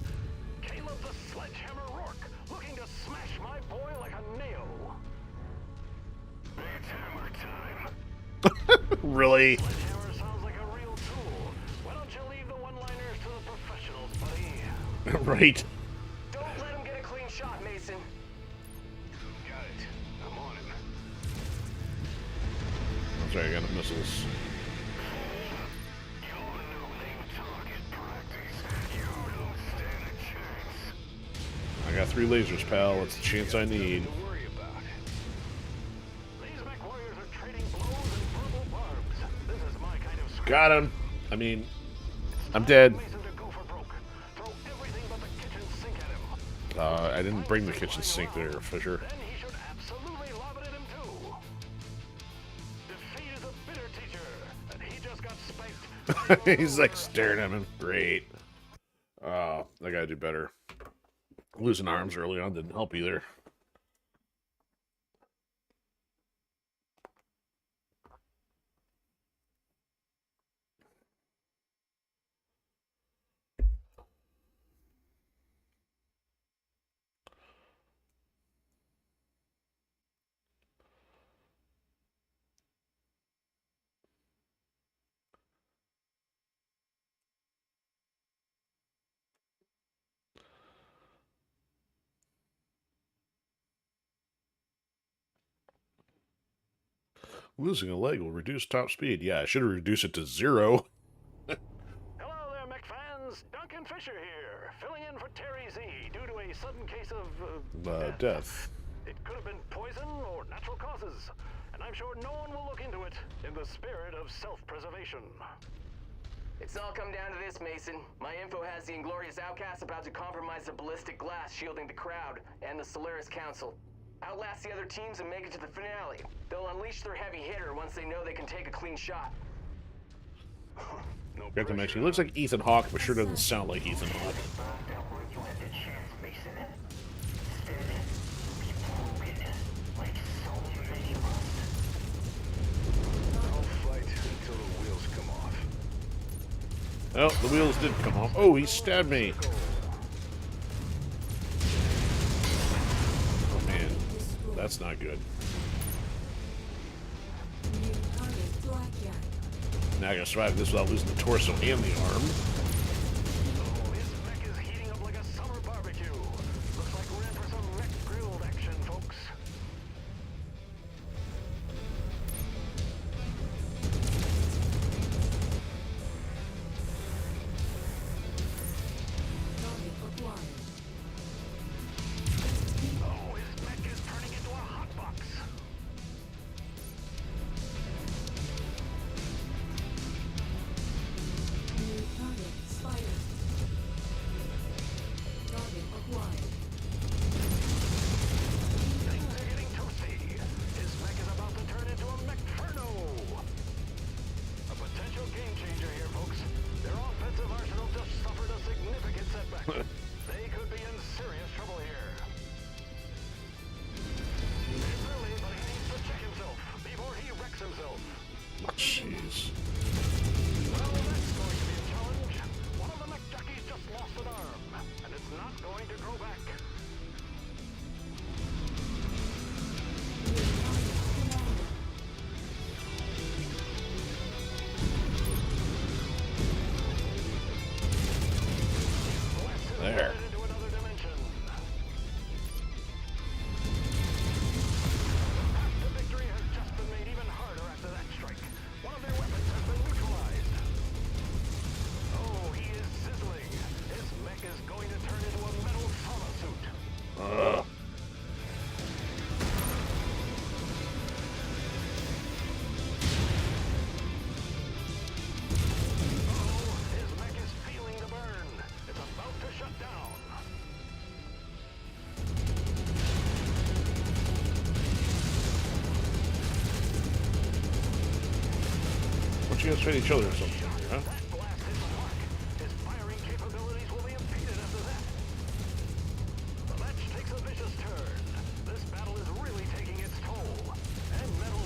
Caleb the Sledgehammer Rourke, looking to smash my boy like a nail. It's hammer time. Really? Sledgehammer sounds like a real tool. Why don't you leave the one-liners to the professionals, buddy? Right. Don't let him get a clean shot, Mason. Got it. I'm on him. I'm sorry, I got no missiles. You're no name target practice. You don't stand a chance. I got 3 lasers, pal. That's the chance I need. Nothing to worry about. These MechWarriors are trading blows and verbal barbs. This is my kind of script. Got him. I mean, I'm dead. Mason to go for broke. Throw everything but the kitchen sink at him. I didn't bring the kitchen sink there, Fisher. Then he should absolutely lob it at him too. Defeat is a bitter teacher, and he just got spanked. He's like staring at him. Great. I gotta do better. Losing arms early on didn't help either. Losing a leg will reduce top speed. Yeah, I should have reduced it to 0. Hello there, Mech fans. Duncan Fisher here, filling in for Terry Z due to a sudden case of Death. It could have been poison or natural causes, and I'm sure no one will look into it in the spirit of self-preservation. It's all come down to this, Mason. My info has the Inglorious Outcasts about to compromise the ballistic glass shielding the crowd and the Solaris Council. Outlast the other teams and make it to the finale. They'll unleash their heavy hitter once they know they can take a clean shot. No Got to mention, pressure. he looks like Ethan Hawke, but sure doesn't sound like Ethan Hawke. Found out where you had the chance, Mason. Instead, be broken like so many must. I'll fight until the wheels come off. Oh, the wheels did come off. Oh, he stabbed me. Oh, man. That's not good. New target blackjack. Now I gotta survive this without losing the torso and the arm. Oh, his mech is heating up like a summer barbecue. Looks like we're in for some mech grilled action, folks. Target acquired. Oh, his mech is turning into a hot box. New target spider. Target acquired. Things are getting toasty. His mech is about to turn into a mechferno. A potential game changer here, folks. Their offensive arsenal just suffered a significant setback. They could be in serious trouble here. It's early, but he needs to check himself before he wrecks himself. Jeez. Well, that's going to be a challenge. One of the mech jockeys just lost an arm, and it's not going to grow back. There. Into another dimension. The victory has just been made even harder after that strike. One of their weapons you guys fight each other or something, huh? That blast hit the mark. His firing capabilities will be impeded after that. The match takes a vicious turn. This battle is really taking its toll. And metal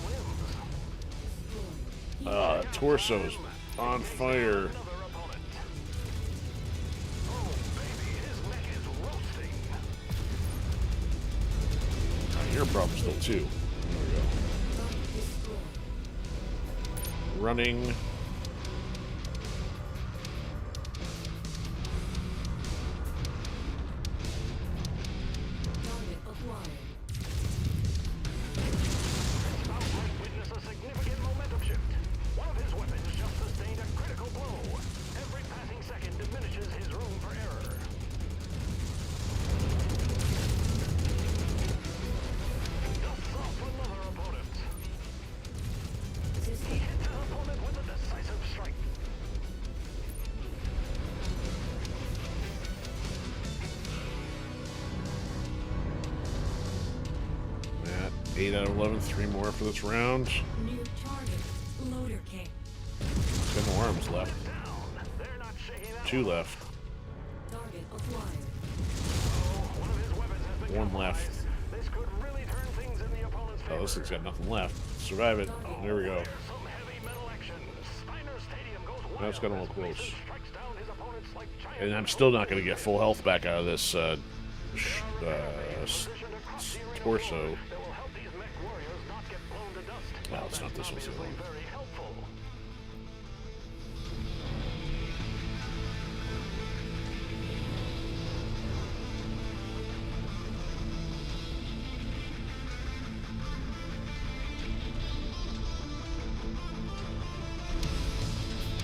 limbs. Torso's on fire. Another opponent. Oh, baby, his neck is roasting. Your problem still too. There we go. Running. Target acquired. Spout might witness a significant momentum shift. One of his weapons just sustained a critical blow. Every passing second diminishes his room for error. Dusts off another opponent. He hits his opponent with a decisive strike. At 8 out of 11, 3 more for this round. New target. Loader king. 10 more arms left. Down. They're not shaking that 2 one. left. Target acquired. One of his weapons has been 1 left. compromised. This could really turn things in the opponent's favor. Oh, this thing's got nothing left. Survive it. Oh, there we go. Some heavy metal action. Steiner Stadium goes wild. That's got a little as Mason close. strikes down his opponents like giant And I'm still not going to get full health back out of this torso. that will help these MechWarriors not get blown to dust. Well, it's not this one. Obviously very helpful.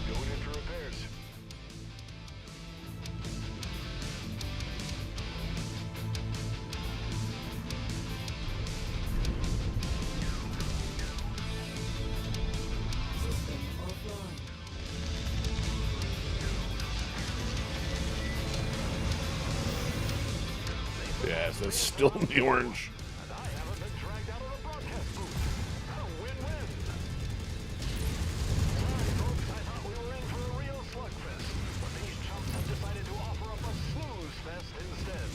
Going in for repairs. System offline. Yes, that's still in the orange. And I haven't been dragged out of the broadcast booth. A win-win. Sorry, folks, I thought we were in for a real slugfest, but these chumps have decided to offer up a snooze fest instead.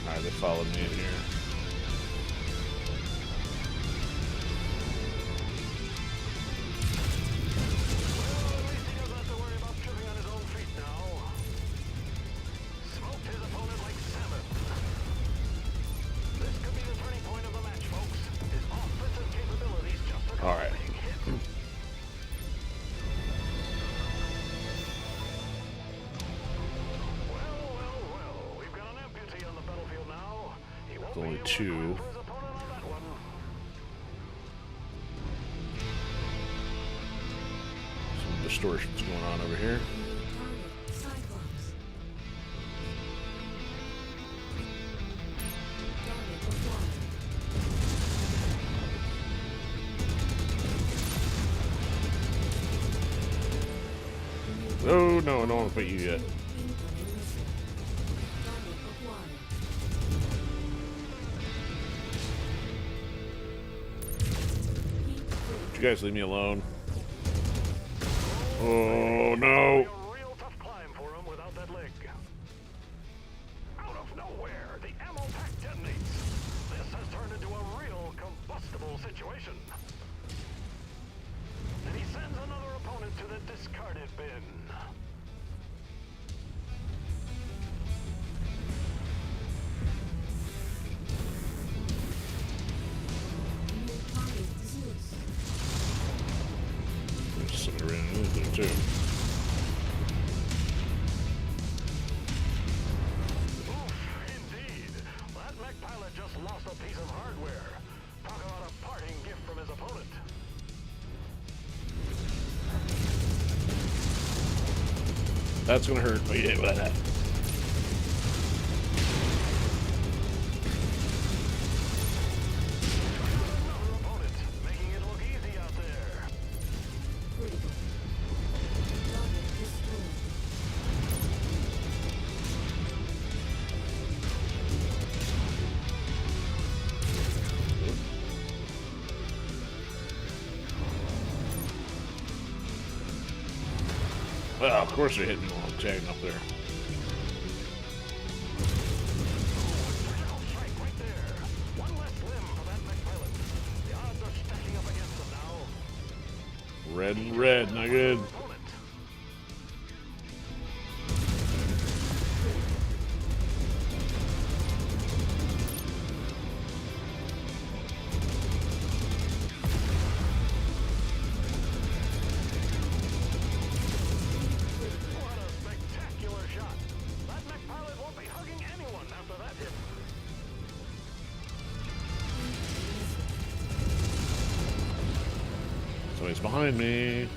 Alright, they followed me in here. Well, at least he doesn't have to worry about tripping on his own feet now. Smoked his opponent like salmon. This could be the turning point of the match, folks. His offensive capabilities just took All a right. big hit. Well, we've got an amputee on the battlefield now. He won't Only be able to 2. find for his opponent on that one. Some distortions going on over here. New target. Cyclops. Target acquired. Oh, no, I don't want to put you yet. Incoming missile. Target acquired. Heat Would you guys leave me alone? Oh, no. A real tough climb for him without that leg. Out of nowhere, the ammo pack detonates. This has turned into a real combustible situation. And he sends another opponent to the discarded bin. New target Zeus. There's somebody ran into there, too. Oof, indeed. That mech pilot just lost a piece of hardware. Talk about a parting gift from his opponent. That's going to hurt. Oh, yeah, what that? Another opponent, making it look easy out there. Critical. Target destroyed. Well, of course they're hitting me while I'm tagging up there. Strike right there. One less limb for that MechPilot. The odds are stacking up against them now. Red and red, not good. Opponent. What a spectacular shot. That MechPilot won't be hugging anyone after that hit. Somebody's behind me.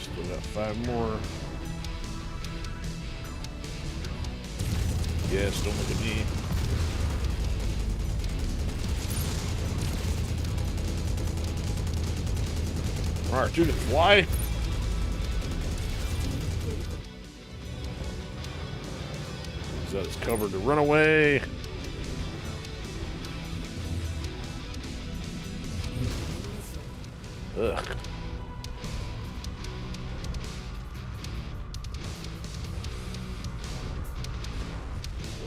Still got 5 more. Yes, don't look at me. Alright, dude, fly. Use that as cover to run away. Ugh.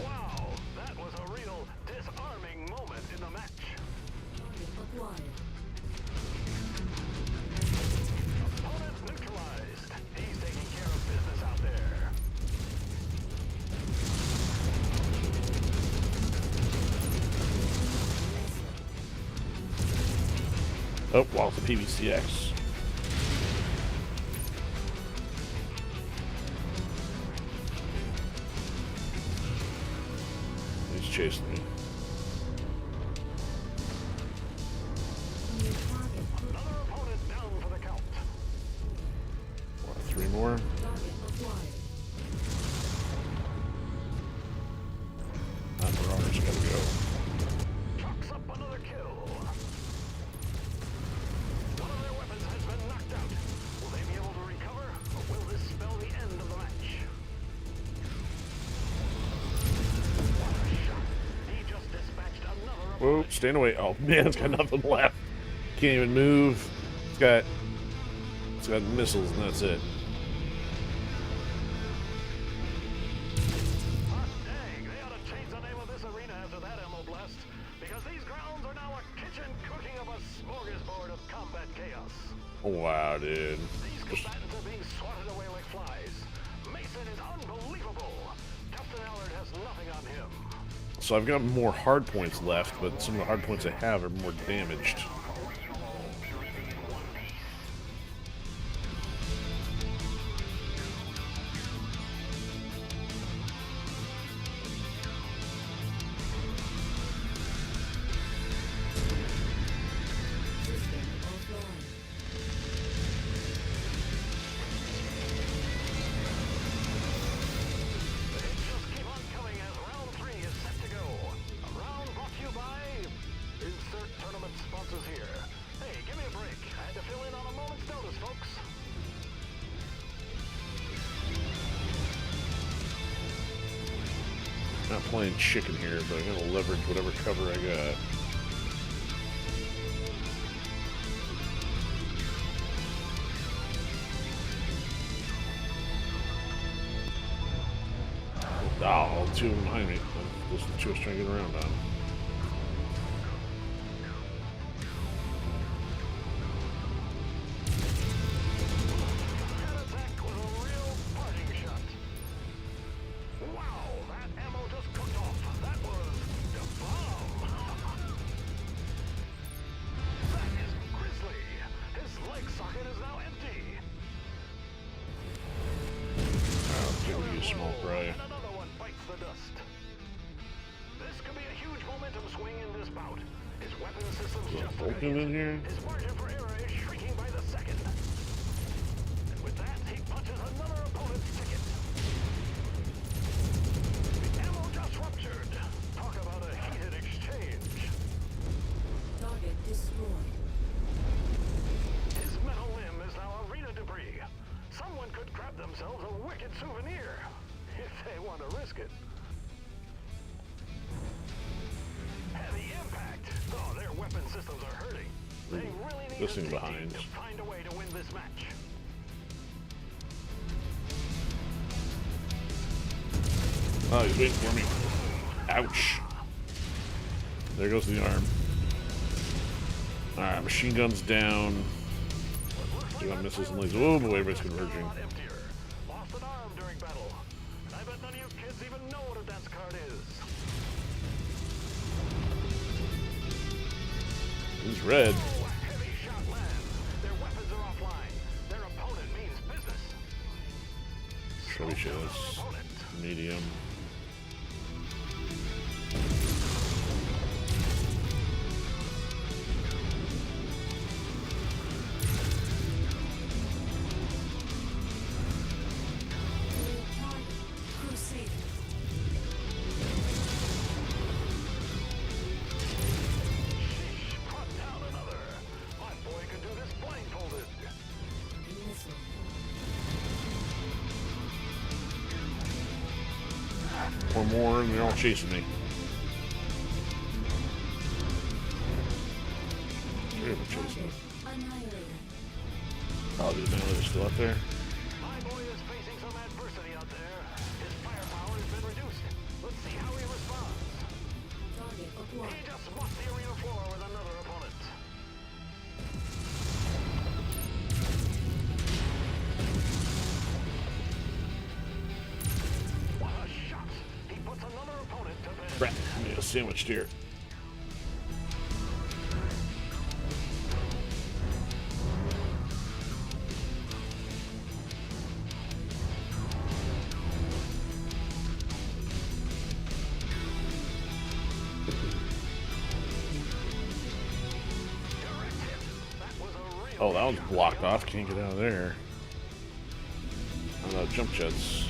Wow, that was a real disarming moment in the match. Target acquired. Opponent neutralized. He's taking care of business out there. Oh, well, it's a PVCX. He's chasing me. New target. Another opponent down for the count. What, 3 more? Target acquired. That Marauder's gotta go. Chalks up another kill. One of their weapons has been knocked out. Will they be able to recover, or will this spell the end of the match? What a shot. He just dispatched another Whoa, opponent. stand away. Oh man, it's got nothing left. Can't even move. It's got missiles and that's it. Hot dang, they ought to change the name of this arena after that ammo blast, because these grounds are now a kitchen cooking up a smorgasbord of combat chaos. Wow, dude. These combatants are being swatted away like flies. Mason is unbelievable. Justin Allard has nothing on him. So I've got more hard points left, but some of the hard points I have are more damaged. System offline. The hits just keep on coming as round 3 is set to go. A round brought to you by... Insert tournament sponsors here. Hey, give me a break. I had to fill in on a moment's notice, folks. Not playing chicken here, but I'm gonna leverage whatever cover I got. Oh, 2 of them behind me. Those are the 2 I was trying to get around on. That attack was a real parting shot. Wow, that ammo just cooked off. That was the bomb. That is grisly. His leg socket is now empty. I'll give you a small fry. And another one bites the dust. This could be a huge momentum swing in this bout. His weapon systems just Vulcan in here? His margin for error is shrinking by the second. And with that, he punches another opponent's ticket. The ammo just ruptured. Talk about a heated exchange. Target destroyed. His metal limb is now arena debris. Someone could grab themselves a wicked souvenir if they want to risk it. Heavy impact. Oh, their weapon weapon systems are hurting. They really need This a thing team behind. to find a way to win this match. Oh, he's waiting for me. Ouch. There goes the arm. Alright, machine gun's down. Do got missiles and lasers. Oh boy, everybody's converging. Lost an arm during battle. And I bet none of you kids even know what a dance card is. He's red. Oh, a heavy shot lands. Their weapons are offline. Their opponent means business. Trebuchets. Medium. Or more, and they're all chasing me. Three of them chasing me. Oh, the Annihilator's still up there. My boy is facing some adversity out there. His firepower has been reduced. Let's see how he responds. He just swapped the arena floor with another opponent. What a shot! He puts another opponent to bed. Crap, I made a sandwich here. Oh, that one's blocked off. Can't get out of there. Oh no, jump jets.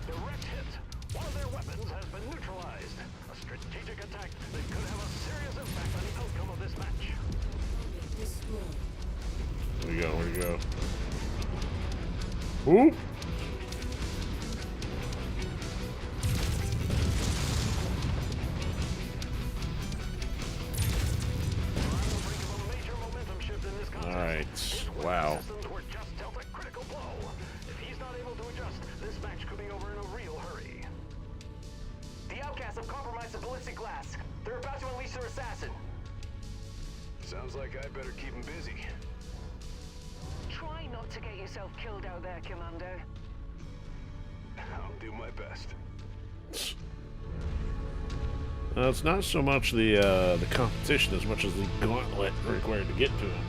Direct hit. One of their weapons has been neutralized. A strategic attack that could have a serious impact on the outcome of this match. Where'd he go? Where'd he go? Ooh! Alright, wow. Were just dealt a critical blow. If he's not able to adjust, this match could be over in a real hurry. The outcasts have compromised the ballistic glass. They're about to unleash their assassin. Sounds like I'd better keep him busy. Try not to get yourself killed out there, Commander. I'll do my best. It's not so much the competition as much as the gauntlet required to get to him.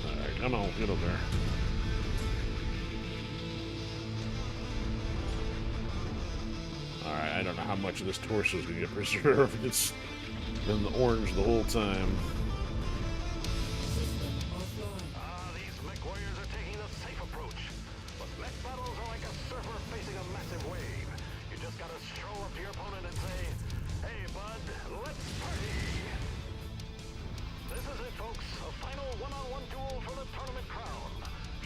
Alright, come on, get over there. Alright, I don't know how much of this torso is going to get preserved. It's been the orange the whole time. These MechWarriors are taking the safe approach. But mech battles are like a surfer facing a massive wave. You just gotta stroll up to your opponent and say, "Hey, bud, let's party." This is it, folks. A final one-on-one duel for the tournament crown.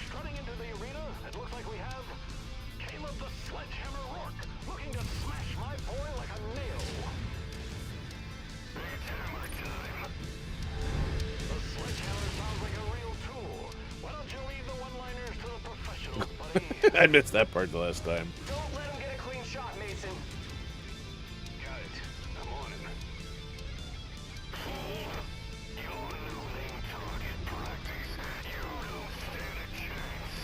Strutting into the arena, it looks like we have Caleb the Sledgehammer Rourke, looking to smash my boy like a nail. It's hammer time. The sledgehammer sounds like a real tool. Why don't you leave the one-liners to the professionals, buddy? I missed that part the last time. Don't let him get a clean shot, Mason. Got it. I'm on him. You're losing target practice. You don't stand a chance.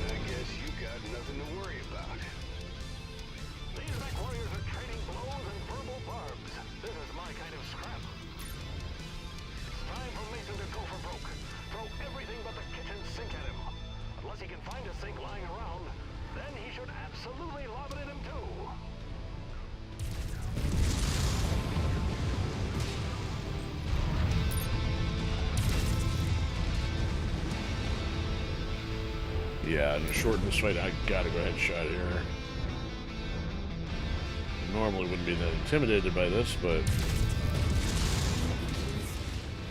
I guess you got nothing to worry about. These MechWarriors are trading blows and verbal barbs. This is my kind of scrap. It's time for Mason to go for broke. Throw everything but the kitchen sink at him. Unless he can find a sink lying around, then he should absolutely lob it at him Yeah, to shorten this fight, I gotta go ahead and shot here. Normally wouldn't be that intimidated by this, but...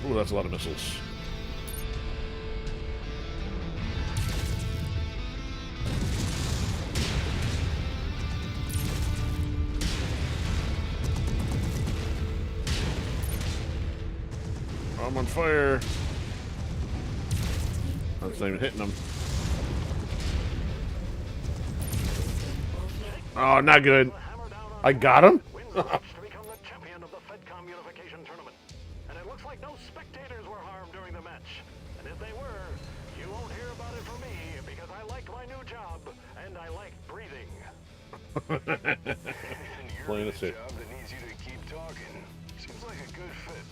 Ooh, that's a lot of missiles. I'm on fire. That's not even hitting him. Oh, not good. I got him? Wins the match to become the champion of the FedCom Unification Tournament. And it looks like no spectators were harmed during the match. And if they were, you won't hear about it from me because I liked my new job and I liked breathing. Playing a safe. Job that needs you to keep talking. Seems like a good fit.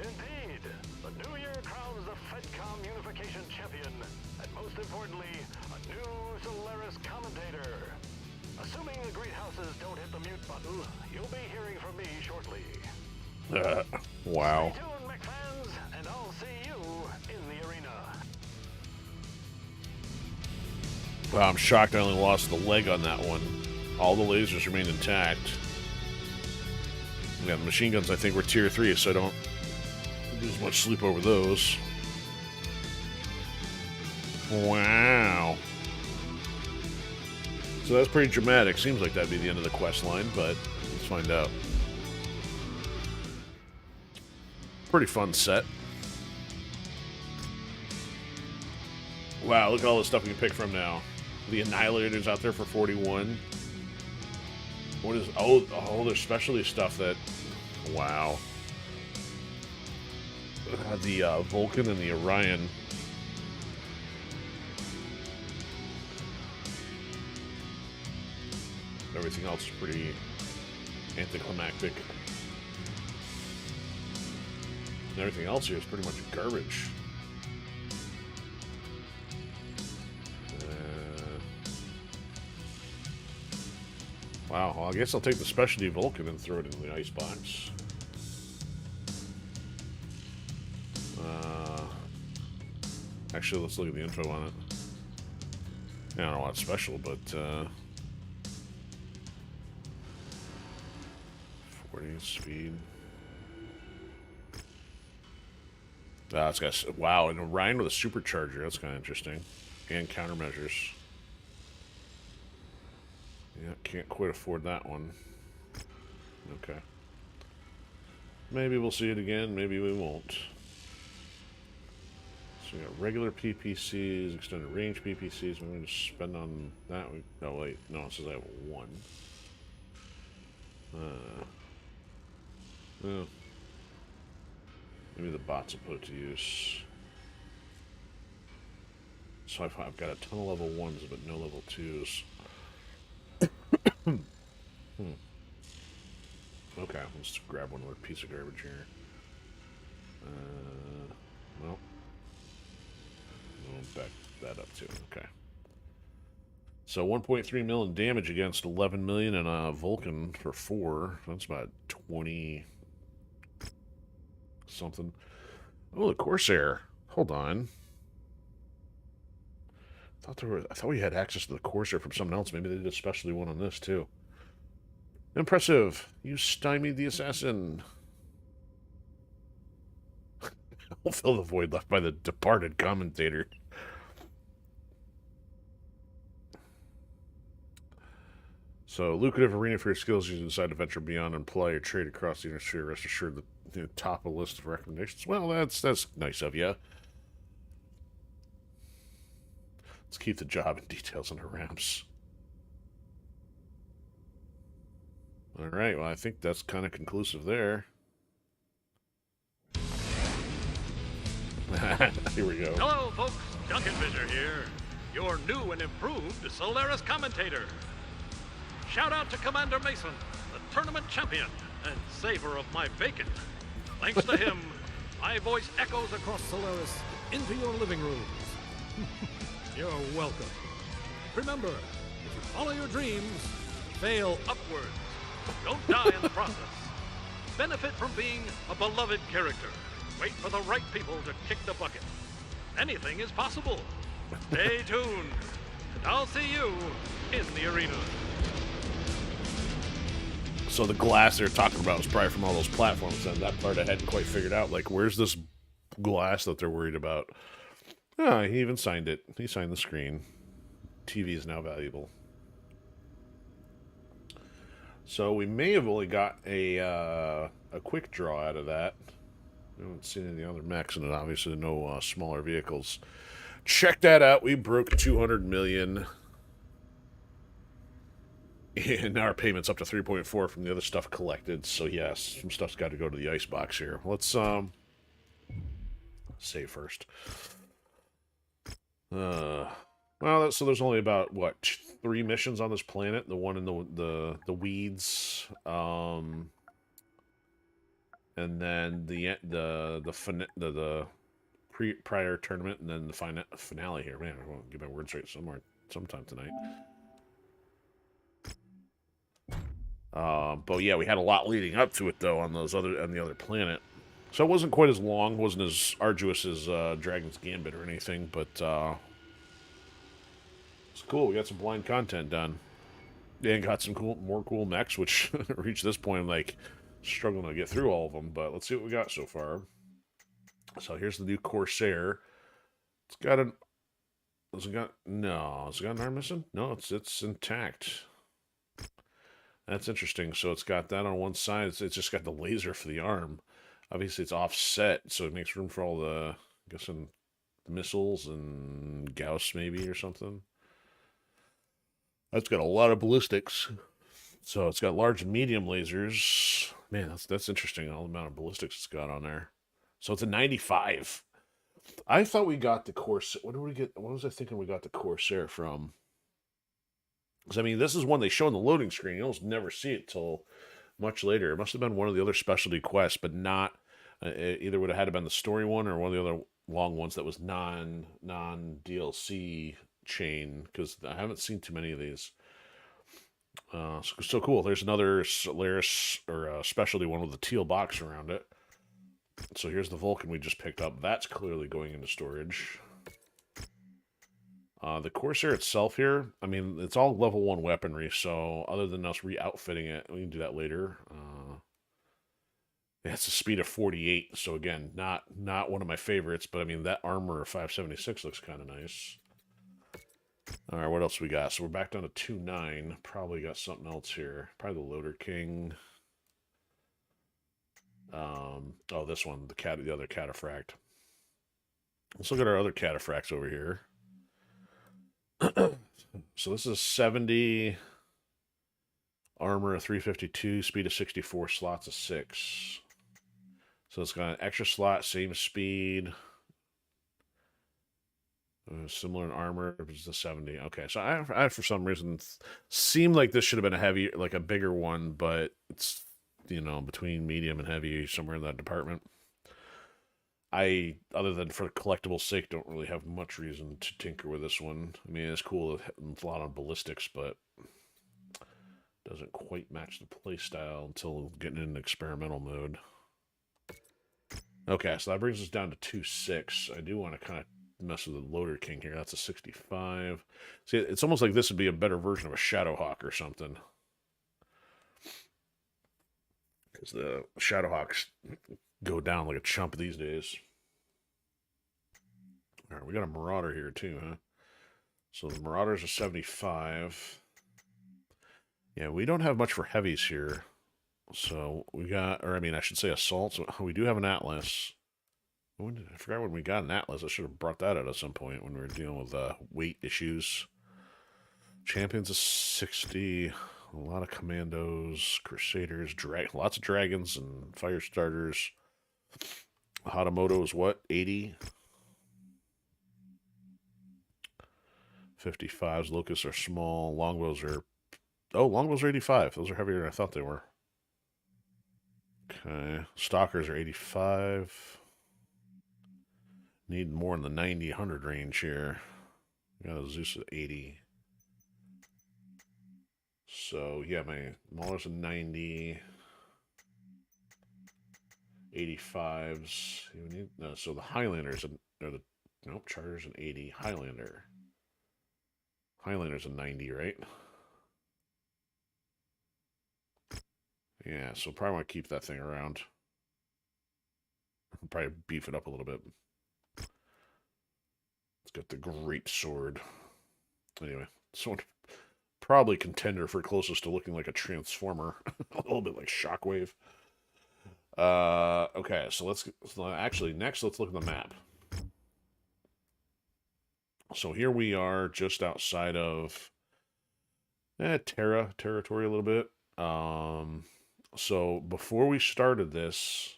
Indeed, the new year crowns the FedCom Unification Champion, and most importantly, a new Solaris commentator. Assuming the great houses don't hit the mute button, you'll be hearing from me shortly. Wow. Stay tuned, Mech fans, and I'll see you in the arena. Wow, I'm shocked I only lost the leg on that one. All the lasers remain intact. Yeah, the machine guns I think were tier 3, so I don't lose much sleep over those. Wow. So that's pretty dramatic. Seems like that'd be the end of the quest line, but let's find out. Pretty fun set. Wow, look at all the stuff we can pick from now. The Annihilator's out there for 41. What is... Oh, there's specialty stuff that... Wow. The Vulcan and the Orion. Everything else is pretty anticlimactic. And everything else here is pretty much garbage. Wow, well, I guess I'll take the specialty Vulcan and throw it in the icebox. Actually, let's look at the info on it. Yeah, I don't know what's special, but 40 speed. It's got, wow, and Orion with a supercharger. That's kind of interesting. And countermeasures. Yeah, can't quite afford that one. Okay. Maybe we'll see it again. Maybe we won't. So we got regular PPCs, extended range PPCs. We're going to spend on that. Oh, wait. No, it says I have one. Well, maybe the bots will put it to use. So I've got a ton of level 1s, but no level 2s. Okay, let's grab one more piece of garbage here. Well, we'll back that up too. Okay. So 1.3 million damage against 11 million and a Vulcan for 4. That's about 20 something. Oh, the Corsair. Hold on. I thought we had access to the Corsair from someone else. Maybe they did a specialty one on this too. Impressive. You stymied the assassin. I'll fill the void left by the departed commentator. So, lucrative arena for your skills. You decide to venture beyond and play or trade across the inner sphere. Rest assured that top of a list of recommendations. Well, that's nice of you. Let's keep the job and details on the ramps. Alright, well, I think that's kind of conclusive there. Here we go. Hello, folks. Duncan Fisher here, your new and improved Solaris commentator. Shout out to Commander Mason, the tournament champion and saver of my bacon. Thanks to him, my voice echoes across Solaris into your living rooms. You're welcome. Remember, if you follow your dreams, fail upwards. Don't die in the process. Benefit from being a beloved character. Wait for the right people to kick the bucket. Anything is possible. Stay tuned, and I'll see you in the arena. So the glass they're talking about was probably from all those platforms, and that part I hadn't quite figured out. Like, where's this glass that they're worried about? Ah, he even signed it. He signed the screen. TV is now valuable. So we may have only got a quick draw out of that. I haven't seen any other mechs, and obviously no smaller vehicles. Check that out. We broke 200 million. And now our payment's up to 3.4 from the other stuff collected. So yes, some stuff's got to go to the icebox here. Let's save first. Well, so there's only about what 3 missions on this planet. The one in the weeds, and then the prior tournament, and then the finale here. Man, I won't get my words right sometime tonight. But yeah, we had a lot leading up to it though on the other planet, so it wasn't quite as long, wasn't as arduous as Dragon's Gambit or anything, but it's cool. We got some blind content done, and got some more cool mechs, which reached this point I'm like struggling to get through all of them. But let's see what we got so far. So here's the new Corsair. It's got an. Has it got an arm missing? No, it's intact. That's interesting. So it's got that on one side. It's just got the laser for the arm. Obviously, it's offset, so it makes room for all the, I guess, the missiles and Gauss maybe or something. That's got a lot of ballistics. So it's got large and medium lasers. Man, that's interesting. All the amount of ballistics it's got on there. So it's a 95. I thought we got the Corsair. What was I thinking we got the Corsair from? Because, I mean, this is one they show in the loading screen. You almost never see it till much later. It must have been one of the other specialty quests, but not... either would have had to been the story one or one of the other long ones that was non-DLC chain, because I haven't seen too many of these. So cool. There's another Solaris, or a specialty one with a teal box around it. So here's the Vulcan we just picked up. That's clearly going into storage. The Corsair itself here, I mean, it's all level 1 weaponry, so other than us re-outfitting it, we can do that later. It has a speed of 48, so again, not one of my favorites, but I mean, that armor of 576 looks kind of nice. Alright, what else we got? So we're back down to 2.9. Probably got something else here. Probably the Loader King. Oh, this one, the other Cataphract. Let's look at our other Cataphracts over here. So this is 70 armor of 352, speed of 64, slots of 6. So it's got an extra slot, same speed, similar in armor. It's the 70. Okay, so I for some reason seemed like this should have been a bigger one, but it's, you know, between medium and heavy, somewhere in that department. Other than for collectible sake, don't really have much reason to tinker with this one. I mean, it's cool, it's a lot on ballistics, but doesn't quite match the playstyle until getting in experimental mode. Okay, so that brings us down to 2.6. I do want to kind of mess with the Loader King here. That's a 65. See, it's almost like this would be a better version of a Shadowhawk or something. Because the Shadowhawks go down like a chump these days. All right, we got a Marauder here too, huh? So the Marauders are 75. Yeah, we don't have much for heavies here. So we got, or I mean, I should say assaults. We do have an Atlas. I forgot when we got an Atlas. I should have brought that out at some point when we were dealing with weight issues. Champions is 60. A lot of Commandos, Crusaders, lots of Dragons and Fire Starters. Hatamoto is what? 80? 55s. Locusts are small. Longbows are... Oh, longbows are 85. Those are heavier than I thought they were. Okay. Stalkers are 85. Need more in the 90, 100 range here. We got a Zeus at 80. So, yeah, my Mauler's a 90. 85s. So the Highlanders are the Nope, Charter's an 80. Highlander. Highlander's a 90, right? Yeah, so probably want to keep that thing around. Probably beef it up a little bit. It's got the great sword. Anyway, so probably contender for closest to looking like a transformer. A little bit like Shockwave. Okay, so actually next let's look at the map. So here we are just outside of Terra territory a little bit. So before we started this,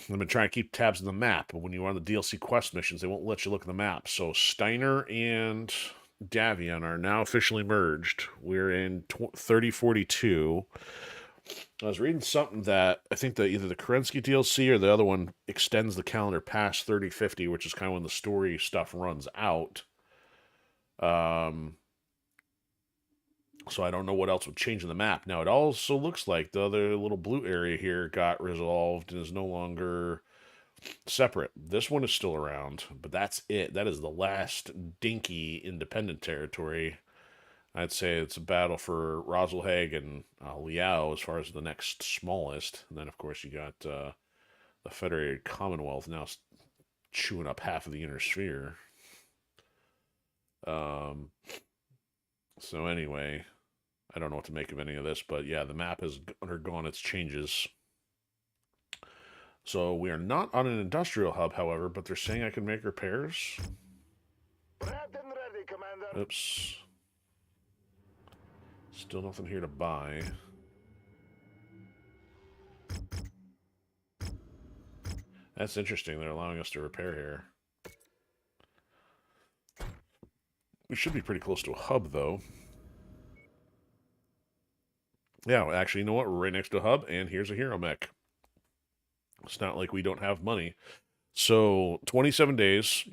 I've been trying to keep tabs on the map, but when you are on the DLC quest missions, they won't let you look at the map. So Steiner and Davion are now officially merged. We're in 3042. I was reading something that I think that either the Kerensky DLC or the other one extends the calendar past 3050, which is kind of when the story stuff runs out. So I don't know what else would change in the map. Now, it also looks like the other little blue area here got resolved and is no longer separate. This one is still around, but that's it. That is the last dinky independent territory. I'd say it's a battle for Rosalhag and Liao as far as the next smallest. And then, of course, you got the Federated Commonwealth now chewing up half of the inner sphere. So anyway, I don't know what to make of any of this, but yeah, the map has undergone its changes. So we are not on an industrial hub, however, but they're saying I can make repairs. Prepped and ready, Commander. Oops. Still nothing here to buy. That's interesting. They're allowing us to repair here. We should be pretty close to a hub, though. Yeah, well, actually, you know what? We're right next to a hub, and here's a hero mech. It's not like we don't have money. So, 27 days.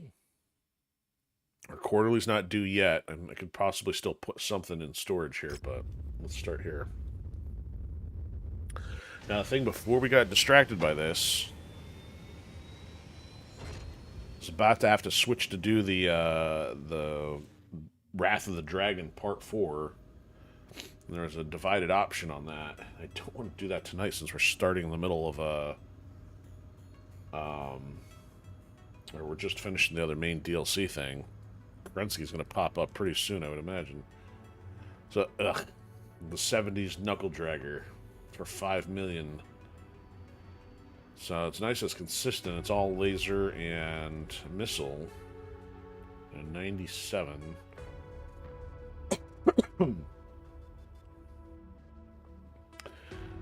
Our quarterly's not due yet, and I could possibly still put something in storage here, but let's start here. Now, the thing before we got distracted by this, I was about to have to switch to do the Wrath of the Dragon Part 4. And there was a divided option on that. I don't want to do that tonight since we're starting in the middle of a... or we're just finishing the other main DLC thing. Kerensky's going to pop up pretty soon, I would imagine. So, the 70s Knuckle Dragger for 5 million. So it's nice, it's consistent. It's all laser and missile. And 97.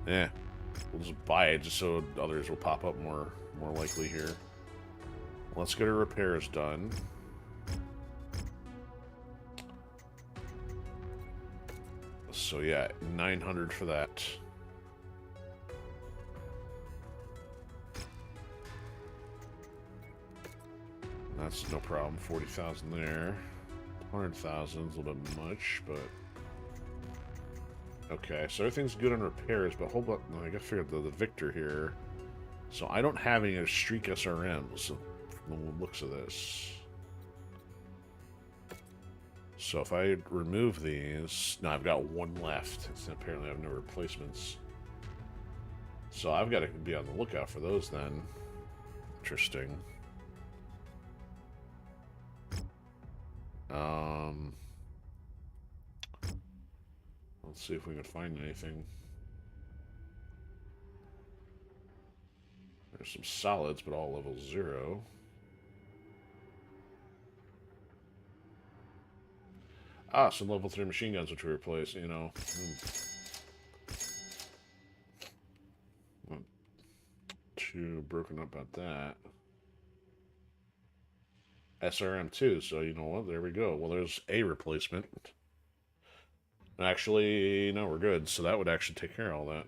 Yeah, we'll just buy it just so others will pop up more likely here. Let's get our repairs done. So yeah, 900 for that. That's no problem. 40,000 there. 100,000 is a little bit much, but okay. So everything's good on repairs, but hold up. I gotta figure out the Victor here. So I don't have any Streak SRMs from the looks of this. So if I remove these, no, I've got one left. So apparently I have no replacements. So I've got to be on the lookout for those then. Interesting. Let's see if we can find anything. There's some solids, but all level 0. Ah, some level 3 machine guns which we replace, you know. Not too broken up about that. SRM 2, so you know what, there we go. Well, there's a replacement. Actually, no, we're good. So that would actually take care of all that.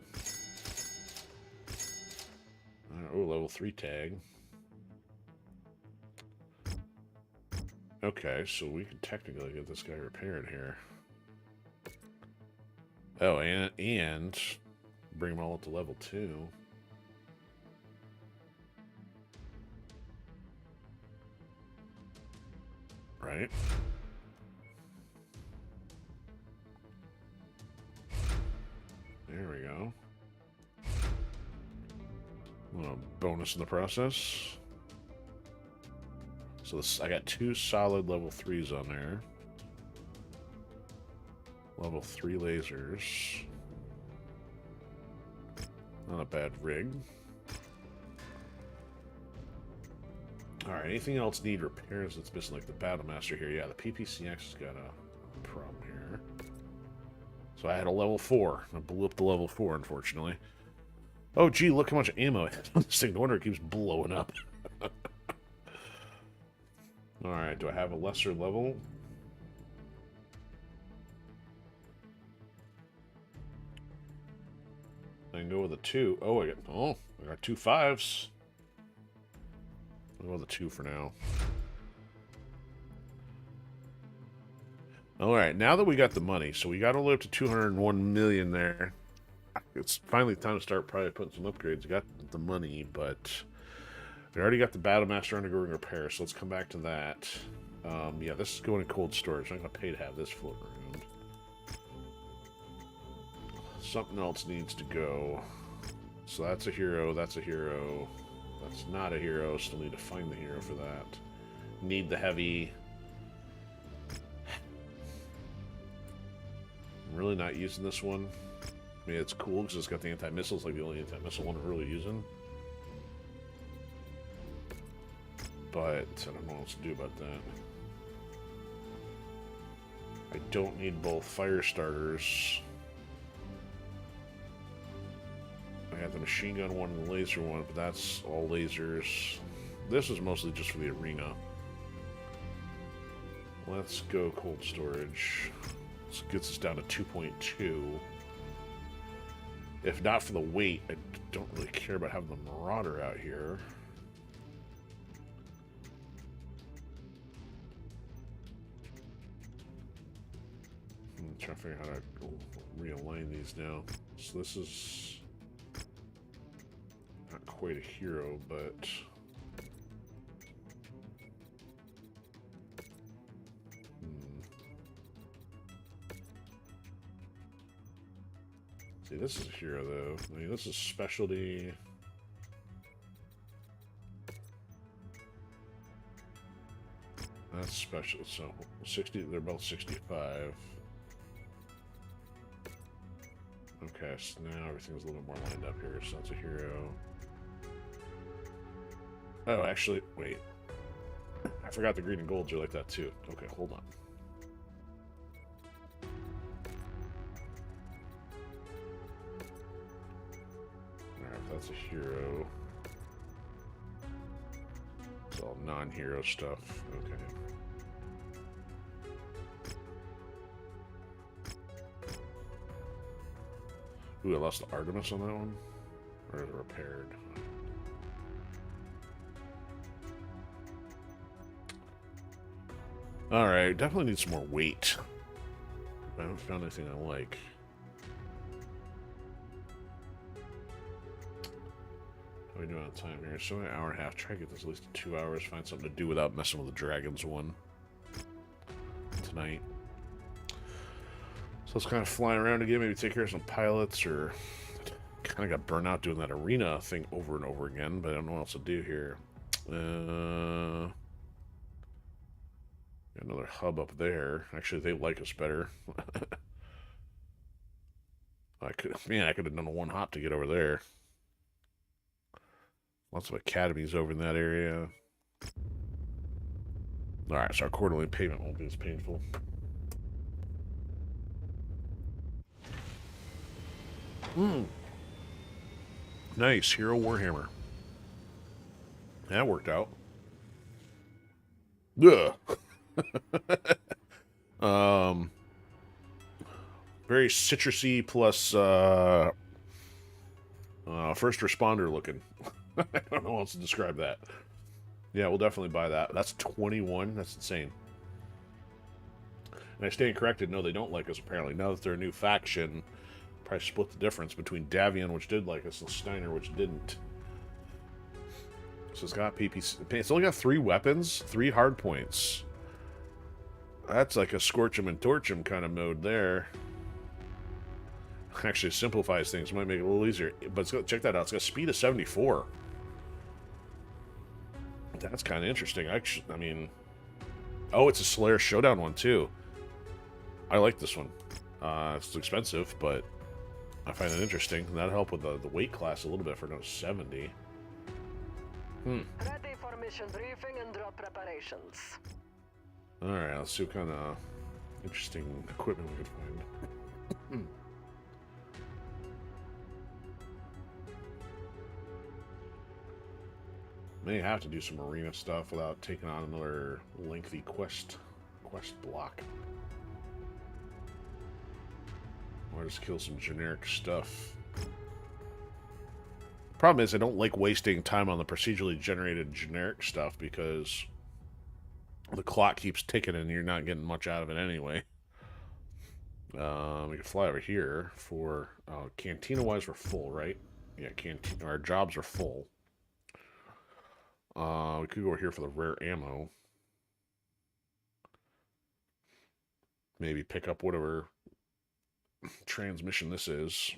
Oh, level 3 tag. Okay, so we can technically get this guy repaired here. Oh, and bring them all up to level 2. right? There we go. A little bonus in the process. So this, I got 2 solid level 3s on there. Level 3 lasers. Not a bad rig. Alright, anything else need repairs that's missing, like the Battlemaster here? Yeah, the PPCX has got a problem here. So I had a level 4. I blew up the level 4, unfortunately. Oh, gee, look how much ammo I have on this thing. No wonder it keeps blowing up. Alright, do I have a lesser level? I can go with a 2. Oh, I got 2 5s. I'll go with a 2 for now. Alright, now that we got the money, so we got all the way up to 201 million there. It's finally time to start probably putting some upgrades. We got the money, but we already got the Battlemaster undergoing repair, so let's come back to that. Yeah, this is going in cold storage. I'm not going to pay to have this floating around. Something else needs to go. So that's a hero, that's a hero. That's not a hero, still need to find the hero for that. Need the heavy. I'm really not using this one. I mean, it's cool because it's got the anti-missiles, like the only anti-missile one we're really using. But I don't know what else to do about that. I don't need both fire starters. I have the machine gun one and the laser one, but that's all lasers. This is mostly just for the arena. Let's go cold storage. This gets us down to 2.2. If not for the weight, I don't really care about having the Marauder out here. I'm trying to figure out how to realign these now. So this is not quite a hero, but see, this is a hero though. I mean, this is specialty. That's special. So 60. They're both 65. Okay, so now everything's a little more lined up here. So that's a hero. Oh, actually, wait. I forgot the green and golds are like that too. Okay, hold on. Alright, that's a hero. It's all non-hero stuff. Okay. Ooh, I lost the Artemis on that one? Or is it repaired? Alright, definitely need some more weight. I haven't found anything I like. How are we doing on time here? So an hour and a half. Try to get this at least 2 hours. Find something to do without messing with the dragons one tonight. So let's kind of fly around again. Maybe take care of some pilots, or kind of got burnt out doing that arena thing over and over again. But I don't know what else to do here. Got another hub up there. Actually, they like us better. I could have done a one hop to get over there. Lots of academies over in that area. Alright, so our quarterly payment won't be as painful. Nice, Hero Warhammer. That worked out. Ugh. Very citrusy plus first responder looking. I don't know how else to describe that. Yeah, we'll definitely buy that. That's 21. That's insane. And I stand corrected. No, they don't like us, apparently. Now that they're a new faction, probably split the difference between Davion, which did like us, and Steiner, which didn't. So it's got PPC. It's only got 3 weapons, 3 hard points. That's like a scorch 'em and torch 'em kind of mode there. Actually simplifies things, might make it a little easier. But it's got, check that out, it's got speed of 74. That's kind of interesting. Actually, I mean, oh, it's a Solaris Shodown one too. I like this one. It's expensive, but I find it interesting. That'll help with the weight class a little bit for no 70. Ready for mission briefing and drop preparations. Alright, let's see what kind of interesting equipment we could find. May have to do some arena stuff without taking on another lengthy quest block. Or just kill some generic stuff. Problem is, I don't like wasting time on the procedurally generated generic stuff because the clock keeps ticking and you're not getting much out of it anyway. We can fly over here for cantina-wise. We're full, right? Yeah, cantina. Our jobs are full. We could go over here for the rare ammo. Maybe pick up whatever transmission this is.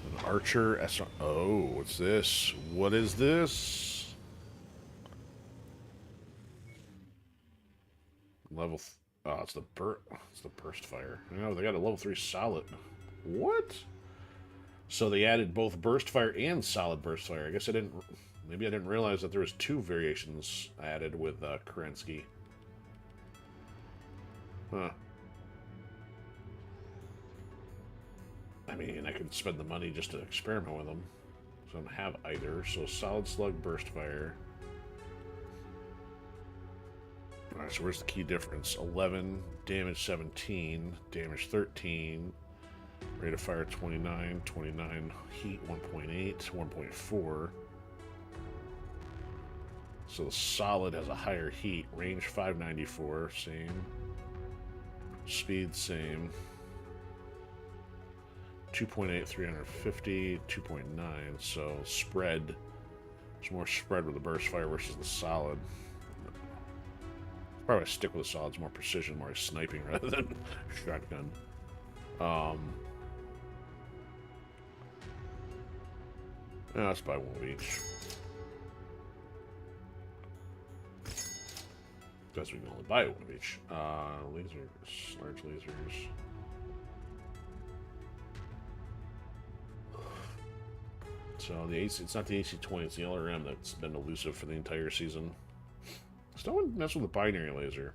An Archer S. Oh, what's this? What is this? Level. Oh, it's the burst fire. No, they got a level 3 solid. What? So they added both burst fire and solid burst fire. I guess I didn't. Maybe I didn't realize that there was 2 variations added with Kerensky. Huh. I mean, I could spend the money just to experiment with them. So I don't have either. So solid slug burst fire. Alright, so where's the key difference? 11, damage 17, damage 13, rate of fire 29, 29, heat 1.8, 1.4. So the solid has a higher heat, range 594, same. Speed, same. 2.8, 350, 2.9, so spread. There's more spread with the burst fire versus the solid. Probably stick with the solid, it's more precision, more sniping rather than shotgun. Let's buy one of each. Because we can only buy one of each. Lasers, large lasers. So the AC, it's not the AC-20, it's the LRM that's been elusive for the entire season. Still wouldn't mess with the binary laser.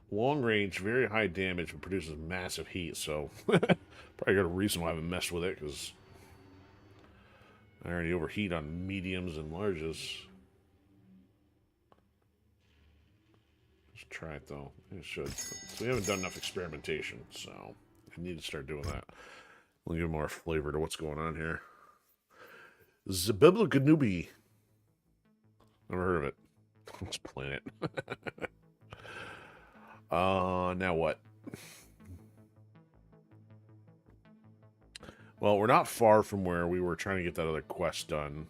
Long range, very high damage, but produces massive heat, so probably got a reason why I haven't messed with it, because I already overheat on mediums and larges. Let's try it though. It should. So we haven't done enough experimentation, so I need to start doing that. We'll give more flavor to what's going on here. Zabibla Ganubi. Never heard of it. Let's plan it. Now what? Well, we're not far from where we were trying to get that other quest done.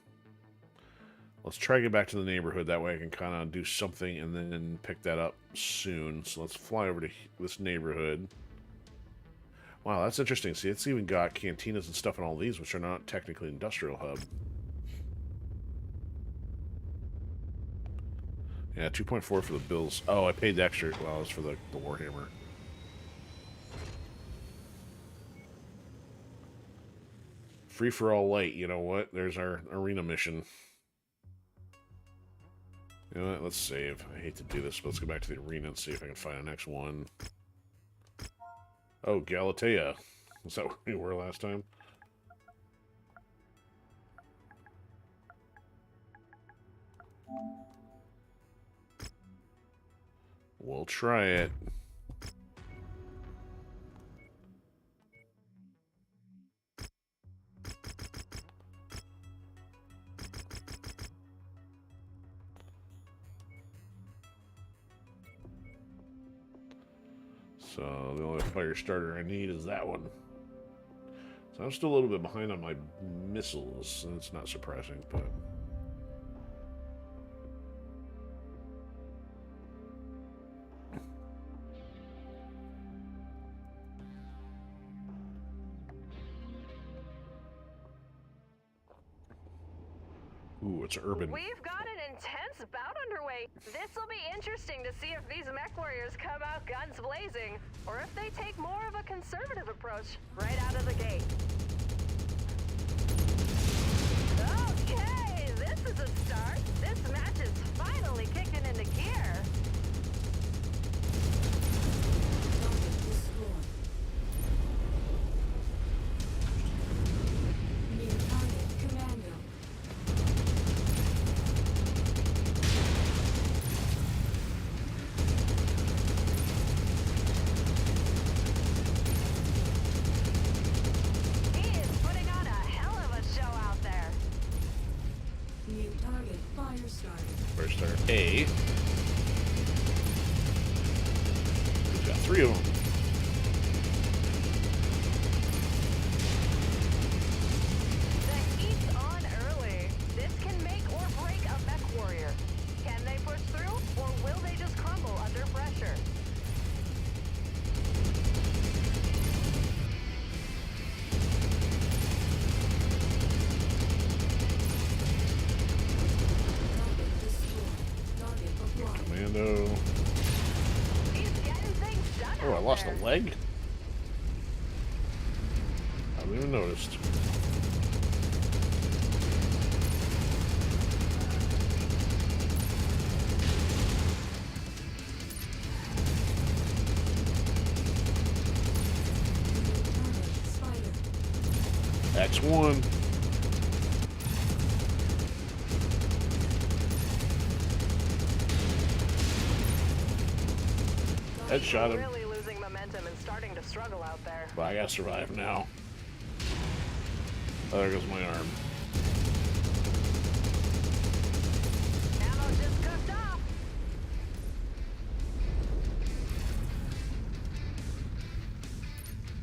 Let's try to get back to the neighborhood. That way I can kind of do something and then pick that up soon. So let's fly over to this neighborhood. Wow, that's interesting. See, it's even got cantinas and stuff in all these, which are not technically industrial hub. Yeah, 2.4 for the bills. Oh, I paid the extra. Well, it was for the Warhammer. Free for all light. You know what? There's our arena mission. You know what? Let's save. I hate to do this, but let's go back to the arena and see if I can find the next one. Oh, Galatea. Was that where we were last time? We'll try it. So the only fire starter I need is that one. So I'm still a little bit behind on my missiles. It's not surprising, but... Ooh, it's urban. We've got an intense bout underway. This will be interesting to see if these MechWarriors come out guns blazing, or if they take more of a conservative approach right out of the gate. Okay, this is a start. This match is finally kicking into gear. Target destroyed. New target commando. He is putting on a hell of a show out there. New target fire started. First start A. We've got 3 of them. The heat's on early. This can make or break a MechWarrior. Can they push through, or will they just crumble under pressure? Target destroyed. Target acquired. Commando. He's getting things done. Oh, I out lost there. a leg? I haven't even noticed. New target Spider. X1. Headshot him. Really losing momentum and starting to struggle out there. But I gotta survive now. Oh, there goes my arm. Ammo just cooked off.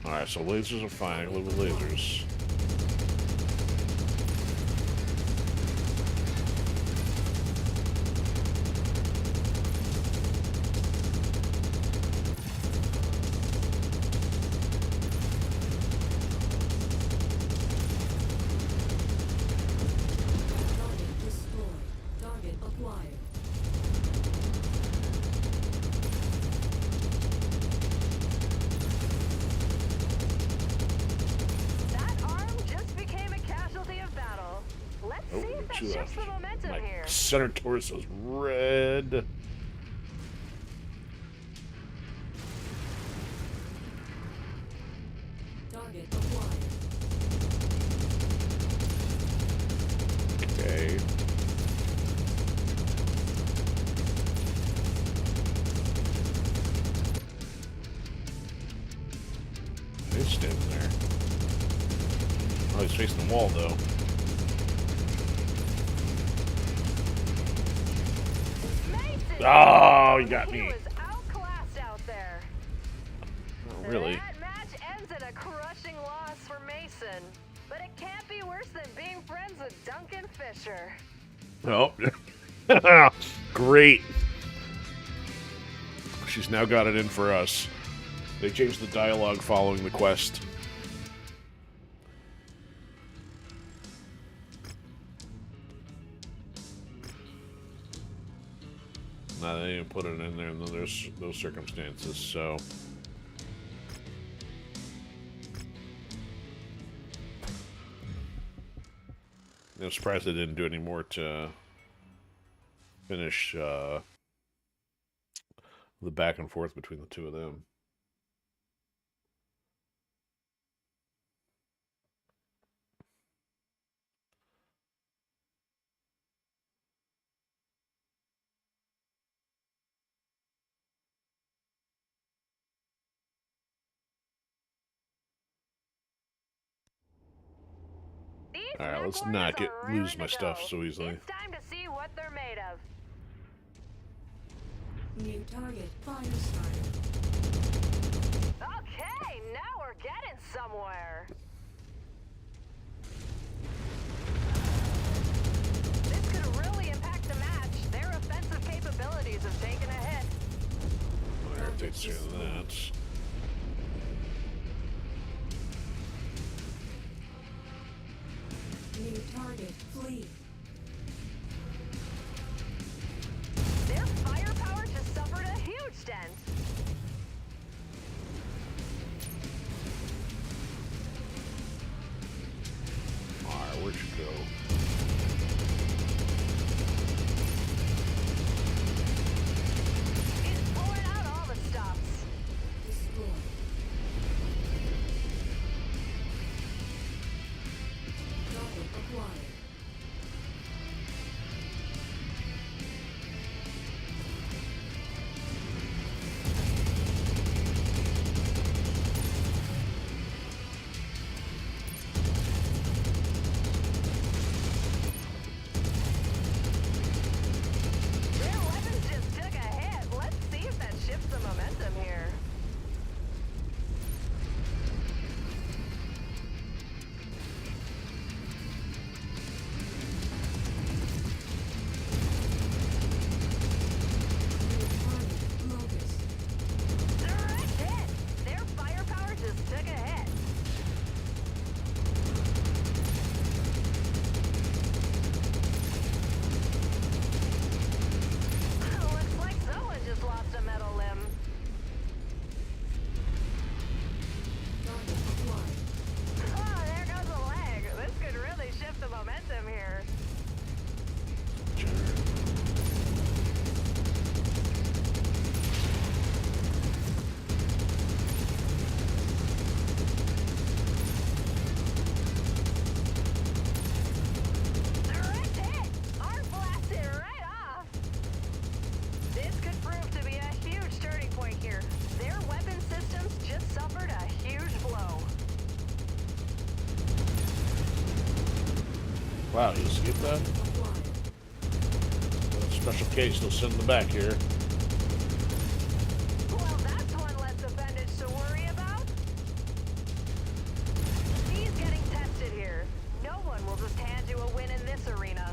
Alright, so lasers are fine. I live with lasers. Target destroyed. Target acquired. That arm just became a casualty of battle. Let's Oh, see if that 2 shifts left. the momentum My here. center torso's red. Target acquired. Okay. He's standing there. Oh, he's facing the wall, though. Mason! Oh, he got He me. was outclassed out there. Oh, really? That match ends in a crushing loss for Mason. But it can't be worse than being friends with Duncan Fisher. Oh. Great. She's now got it in for us. They changed the dialogue following the quest. No, they didn't put it in there in those circumstances, so... I'm surprised they didn't do any more to finish the back and forth between the two of them. These Alright, let's MechWarriors not are lose raring my to stuff go. so easily. It's time to see what they're made of. New target fire started. somewhere. This could really impact the match. Their offensive capabilities have taken a hit. There, takes care of that. New target, flee. Their firepower just suffered a huge dent. Alright, where'd you go? He's pulling out all the stops. Destroy. Target acquired. Their weapons just took a hit. Let's see if that shifts the momentum here. New target, locust. Direct hit. Their firepower just took a hit. Looks like someone just lost a metal limb. Target acquired. Oh, there goes a leg. This could really shift the momentum here. Direct hit! Arm blasted right off! This could prove to be a huge turning point here. Their weapon systems just suffered a huge blow. Wow, you escaped that? Acquired. Special case, they'll send them back here. Well, that's one less appendage to worry about. He's getting tested here. No one will just hand you a win in this arena.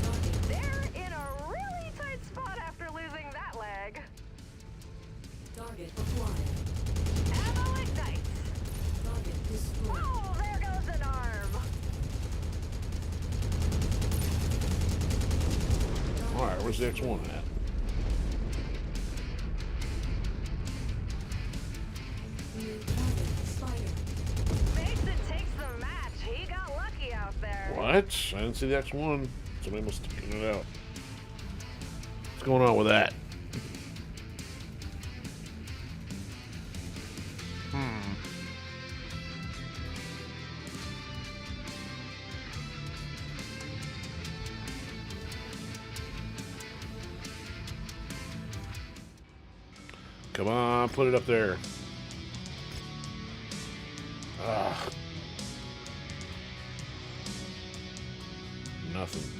Target. They're in a really tight spot after losing that leg. Target acquired. Ammo ignites. Target destroyed. Oh, there goes an arm. Alright, where's the X1 at? New target, Spider. Mason takes the match. He got lucky out there. What? I didn't see the X1. Somebody must have taken it out. What's going on with that? Come on, put it up there. Ah. Nothing.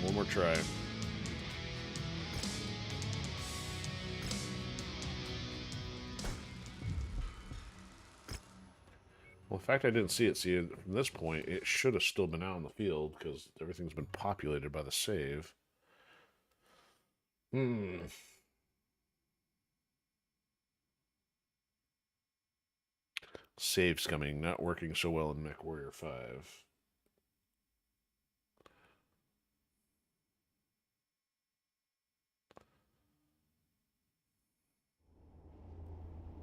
One more try. Well, the fact I didn't see it, from this point, it should have still been out in the field because everything's been populated by the save. Save scumming, not working so well in MechWarrior 5.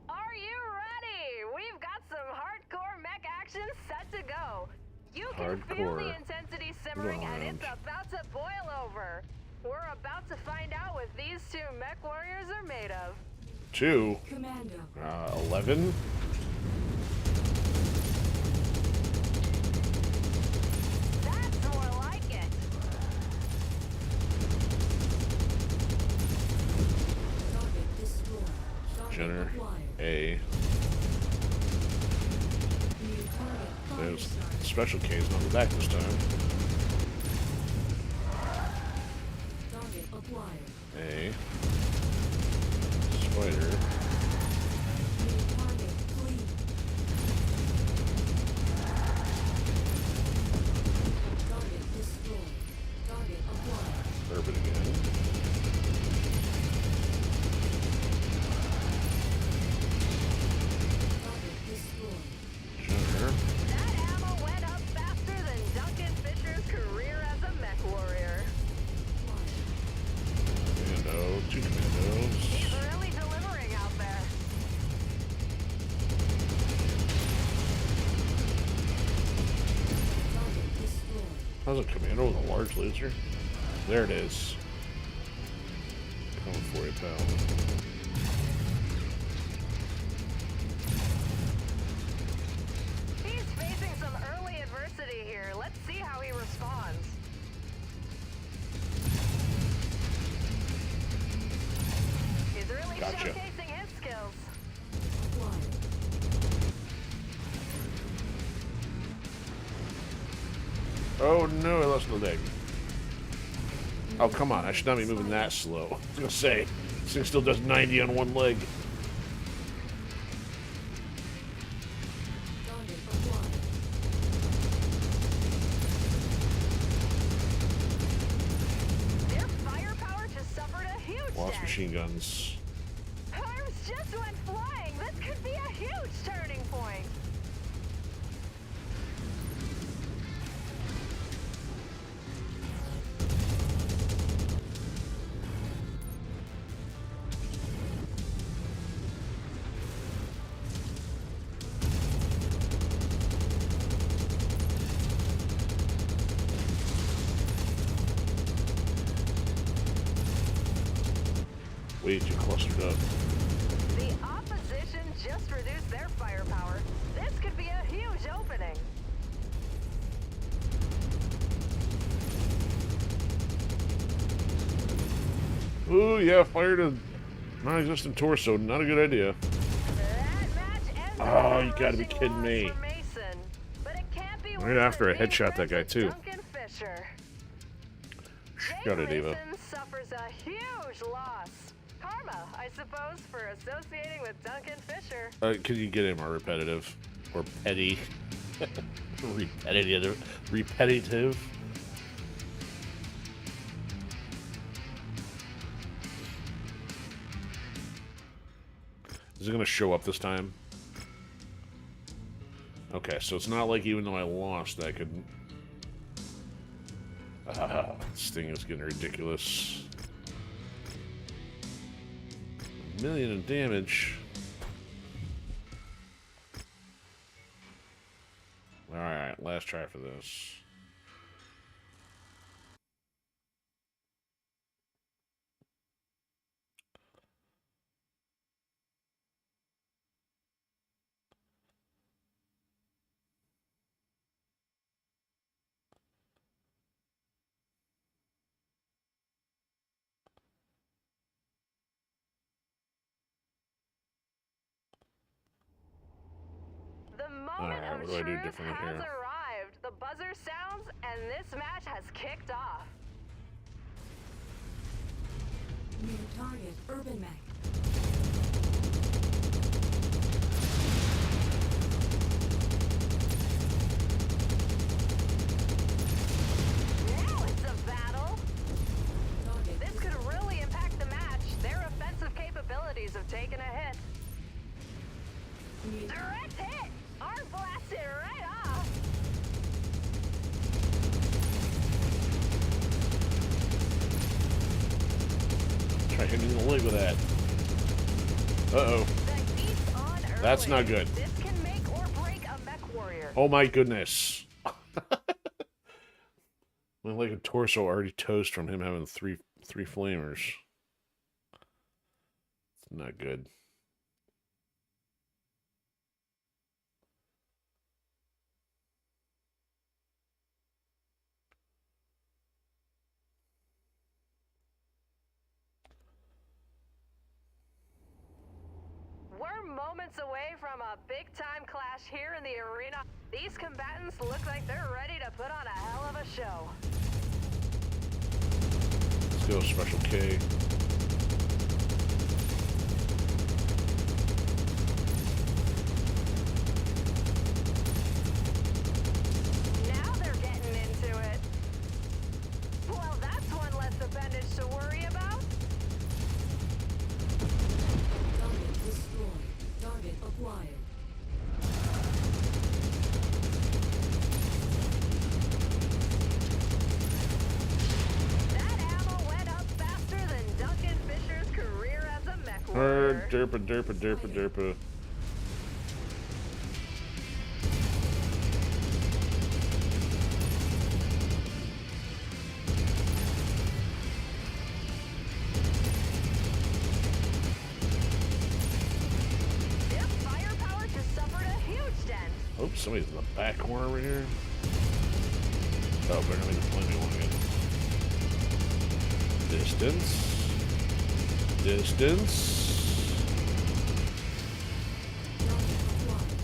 Are you ready? We've got some hardcore mech action set to go. You can feel the Hardcore. intensity simmering and it's Around. about to boil over. We're about to find out what these two mech warriors are made of. 2. Commando. 11. That's more like it. Target destroyed. Target Jenner. acquired. A. New target There's firestarter. special K's on the back this time. Target acquired. A. spider. New target flee. Target destroyed. Target acquired. Urban again. Target destroyed. Sure. That ammo went up faster than Duncan Fisher's career as a MechWarrior. Commando, 2 commandos. He's really delivering out there. Target destroyed. How's a commando with a large laser? There it is. Coming for you, pal. He's facing some early adversity here. Let's see how he responds. He's really Gotcha. showcasing his skills. Acquired. Oh no, I lost my leg. Oh, come on. I should not be moving that slow. I was going to say, this thing still does 90 on one leg. Target acquired. Their firepower just suffered a huge Lost dent. machine guns. Arms just went flying. This could be a huge turning point. Way too clustered up. The opposition just reduced their firepower. This could be a huge opening. Ooh, yeah, fired a non-existent torso. Not a good idea. That match ends Oh, with you a gotta be crushing kidding loss me. for Mason. But it can't be Right worse after than I being headshot that friends guy, with too. Duncan Fisher. Got Jay it, Eva. Grayson suffers a huge loss. Karma, I suppose, for associating with Duncan Fisher. Could you get any more repetitive? Or petty? Repetitive. Repetitive? Is it going to show up this time? Okay, so it's not like even though I lost, I could... This thing is getting ridiculous. 1 million in damage. Alright, last try for this. The moment Alright, of what do I do truth differently has here? arrived. The buzzer sounds, and this match has kicked off. New target urban mech. Now it's a battle. Target This could really impact the match. Their offensive capabilities have taken a hit. new Direct hit! Arm blasted right off! Try hitting the leg with that. Uh-oh. The heat's on early. That's not good. This can make or break a MechWarrior. Oh my goodness. My leg and torso already toast from him having three flamers. It's not good. We're moments away from a big-time clash here in the arena. These combatants look like they're ready to put on a hell of a show. Let's go, Special K. MechWarrior. Derpa, derpa, derpa, derpa. Their firepower just suffered a huge dent. Oh, somebody's in the back corner over here. Oh, better not be the flaming one again. Distance. Distance. Target acquired.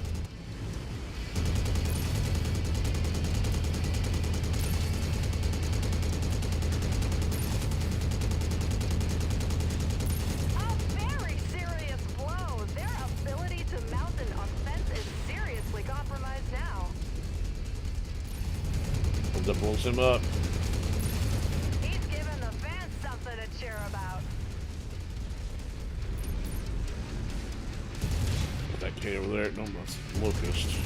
A very serious blow. Their ability to mount an offense is seriously compromised now. That blows him up. He's giving the fans something to cheer about. That K over there. No, that's Locust.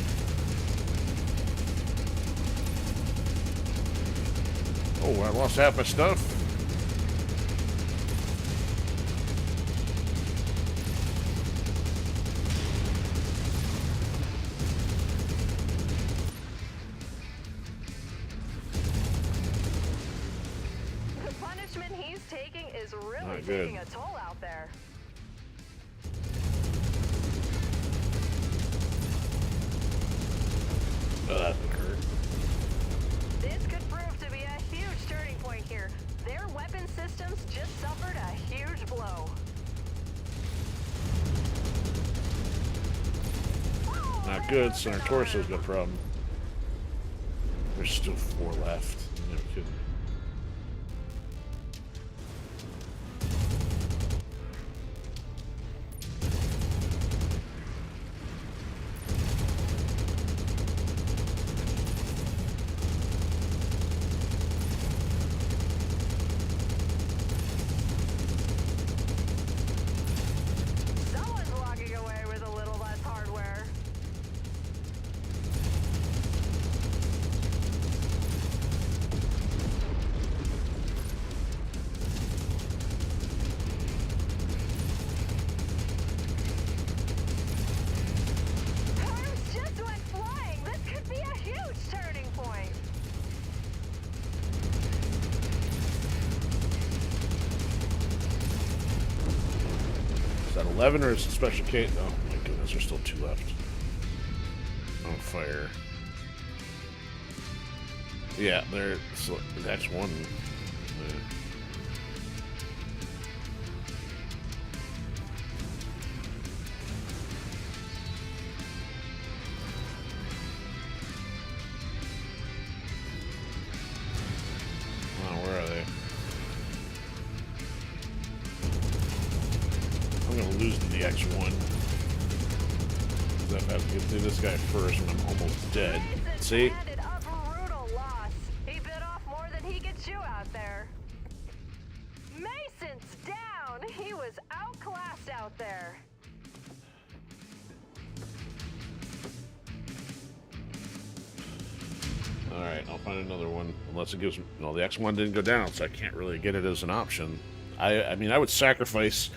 Oh, I lost half my stuff. The punishment he's taking is really Not good. taking a toll out there. Oh, that hurt. This could prove to be a huge turning point here. Their weapon systems just suffered a huge blow. Not good. Center torso's got a problem. There's still 4 left. No kidding. Someone's walking away with a little less hardware. Cars just went flying. This could be a huge turning point. Is that 11 or is it special case? Oh my goodness, there's still 2 left. On fire. Yeah, there's that's one. Yeah. Wow, where are they? I'm gonna lose to the X1. 'Cause I have to get through this guy first and I'm almost dead. Mason See? landed a brutal loss. He bit off more than he could chew out there. Mason's down. He was outclassed out there. Alright, I'll find another one. Unless it gives me... No, the X1 didn't go down, so I can't really get it as an option. I mean, I would sacrifice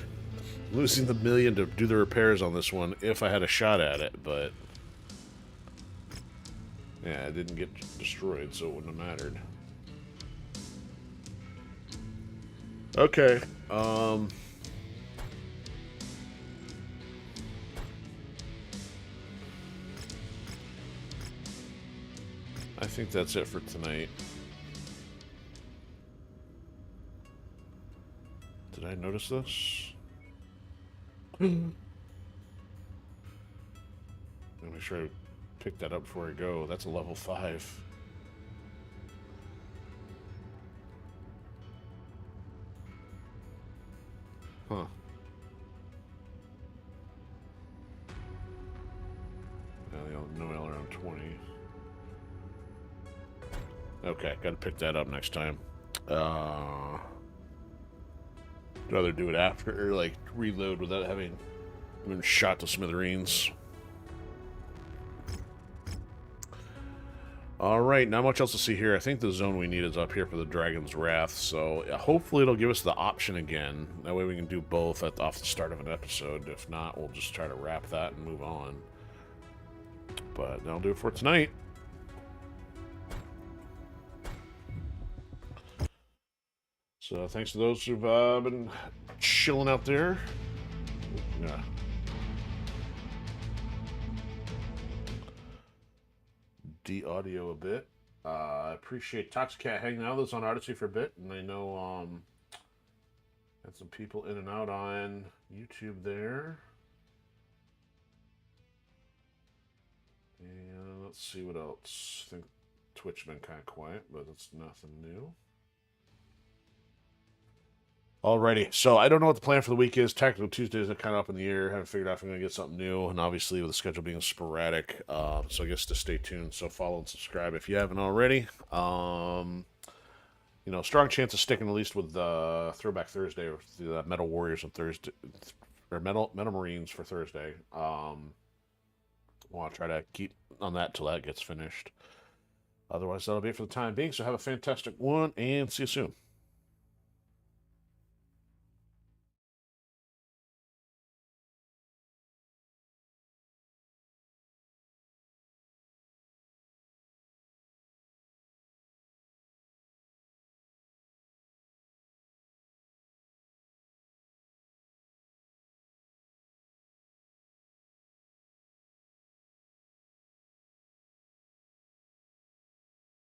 losing the $1 million to do the repairs on this one if I had a shot at it, but... Yeah, it didn't get destroyed, so it wouldn't have mattered. Okay, I think that's it for tonight. Did I notice this? Let me make sure I pick that up before I go. That's a level 5. Huh. Yeah, no L around 20. Okay, gotta pick that up next time. Rather do it after, or like reload without having been shot to smithereens. Alright, not much else to see here. I think the zone we need is up here for the Dragon's Wrath, so hopefully it'll give us the option again. That way we can do both off the start of an episode. If not, we'll just try to wrap that and move on. But that'll do it for tonight. So thanks to those who've been chilling out there. Yeah. De-audio a bit. I appreciate Toxicat hanging out with us on Odysee for a bit, and I know had some people in and out on YouTube there. And let's see what else. I think Twitch been kind of quiet, but it's nothing new. Alrighty, so I don't know what the plan for the week is. Tactical Tuesdays are kind of up in the air. Haven't figured out if I'm going to get something new, and obviously with the schedule being sporadic, so I guess to stay tuned. So follow and subscribe if you haven't already. You know, strong chance of sticking at least with Throwback Thursday or the Metal Warriors on Thursday, or Metal Marines for Thursday. I want to try to keep on that till that gets finished. Otherwise, that'll be it for the time being. So have a fantastic one, and see you soon.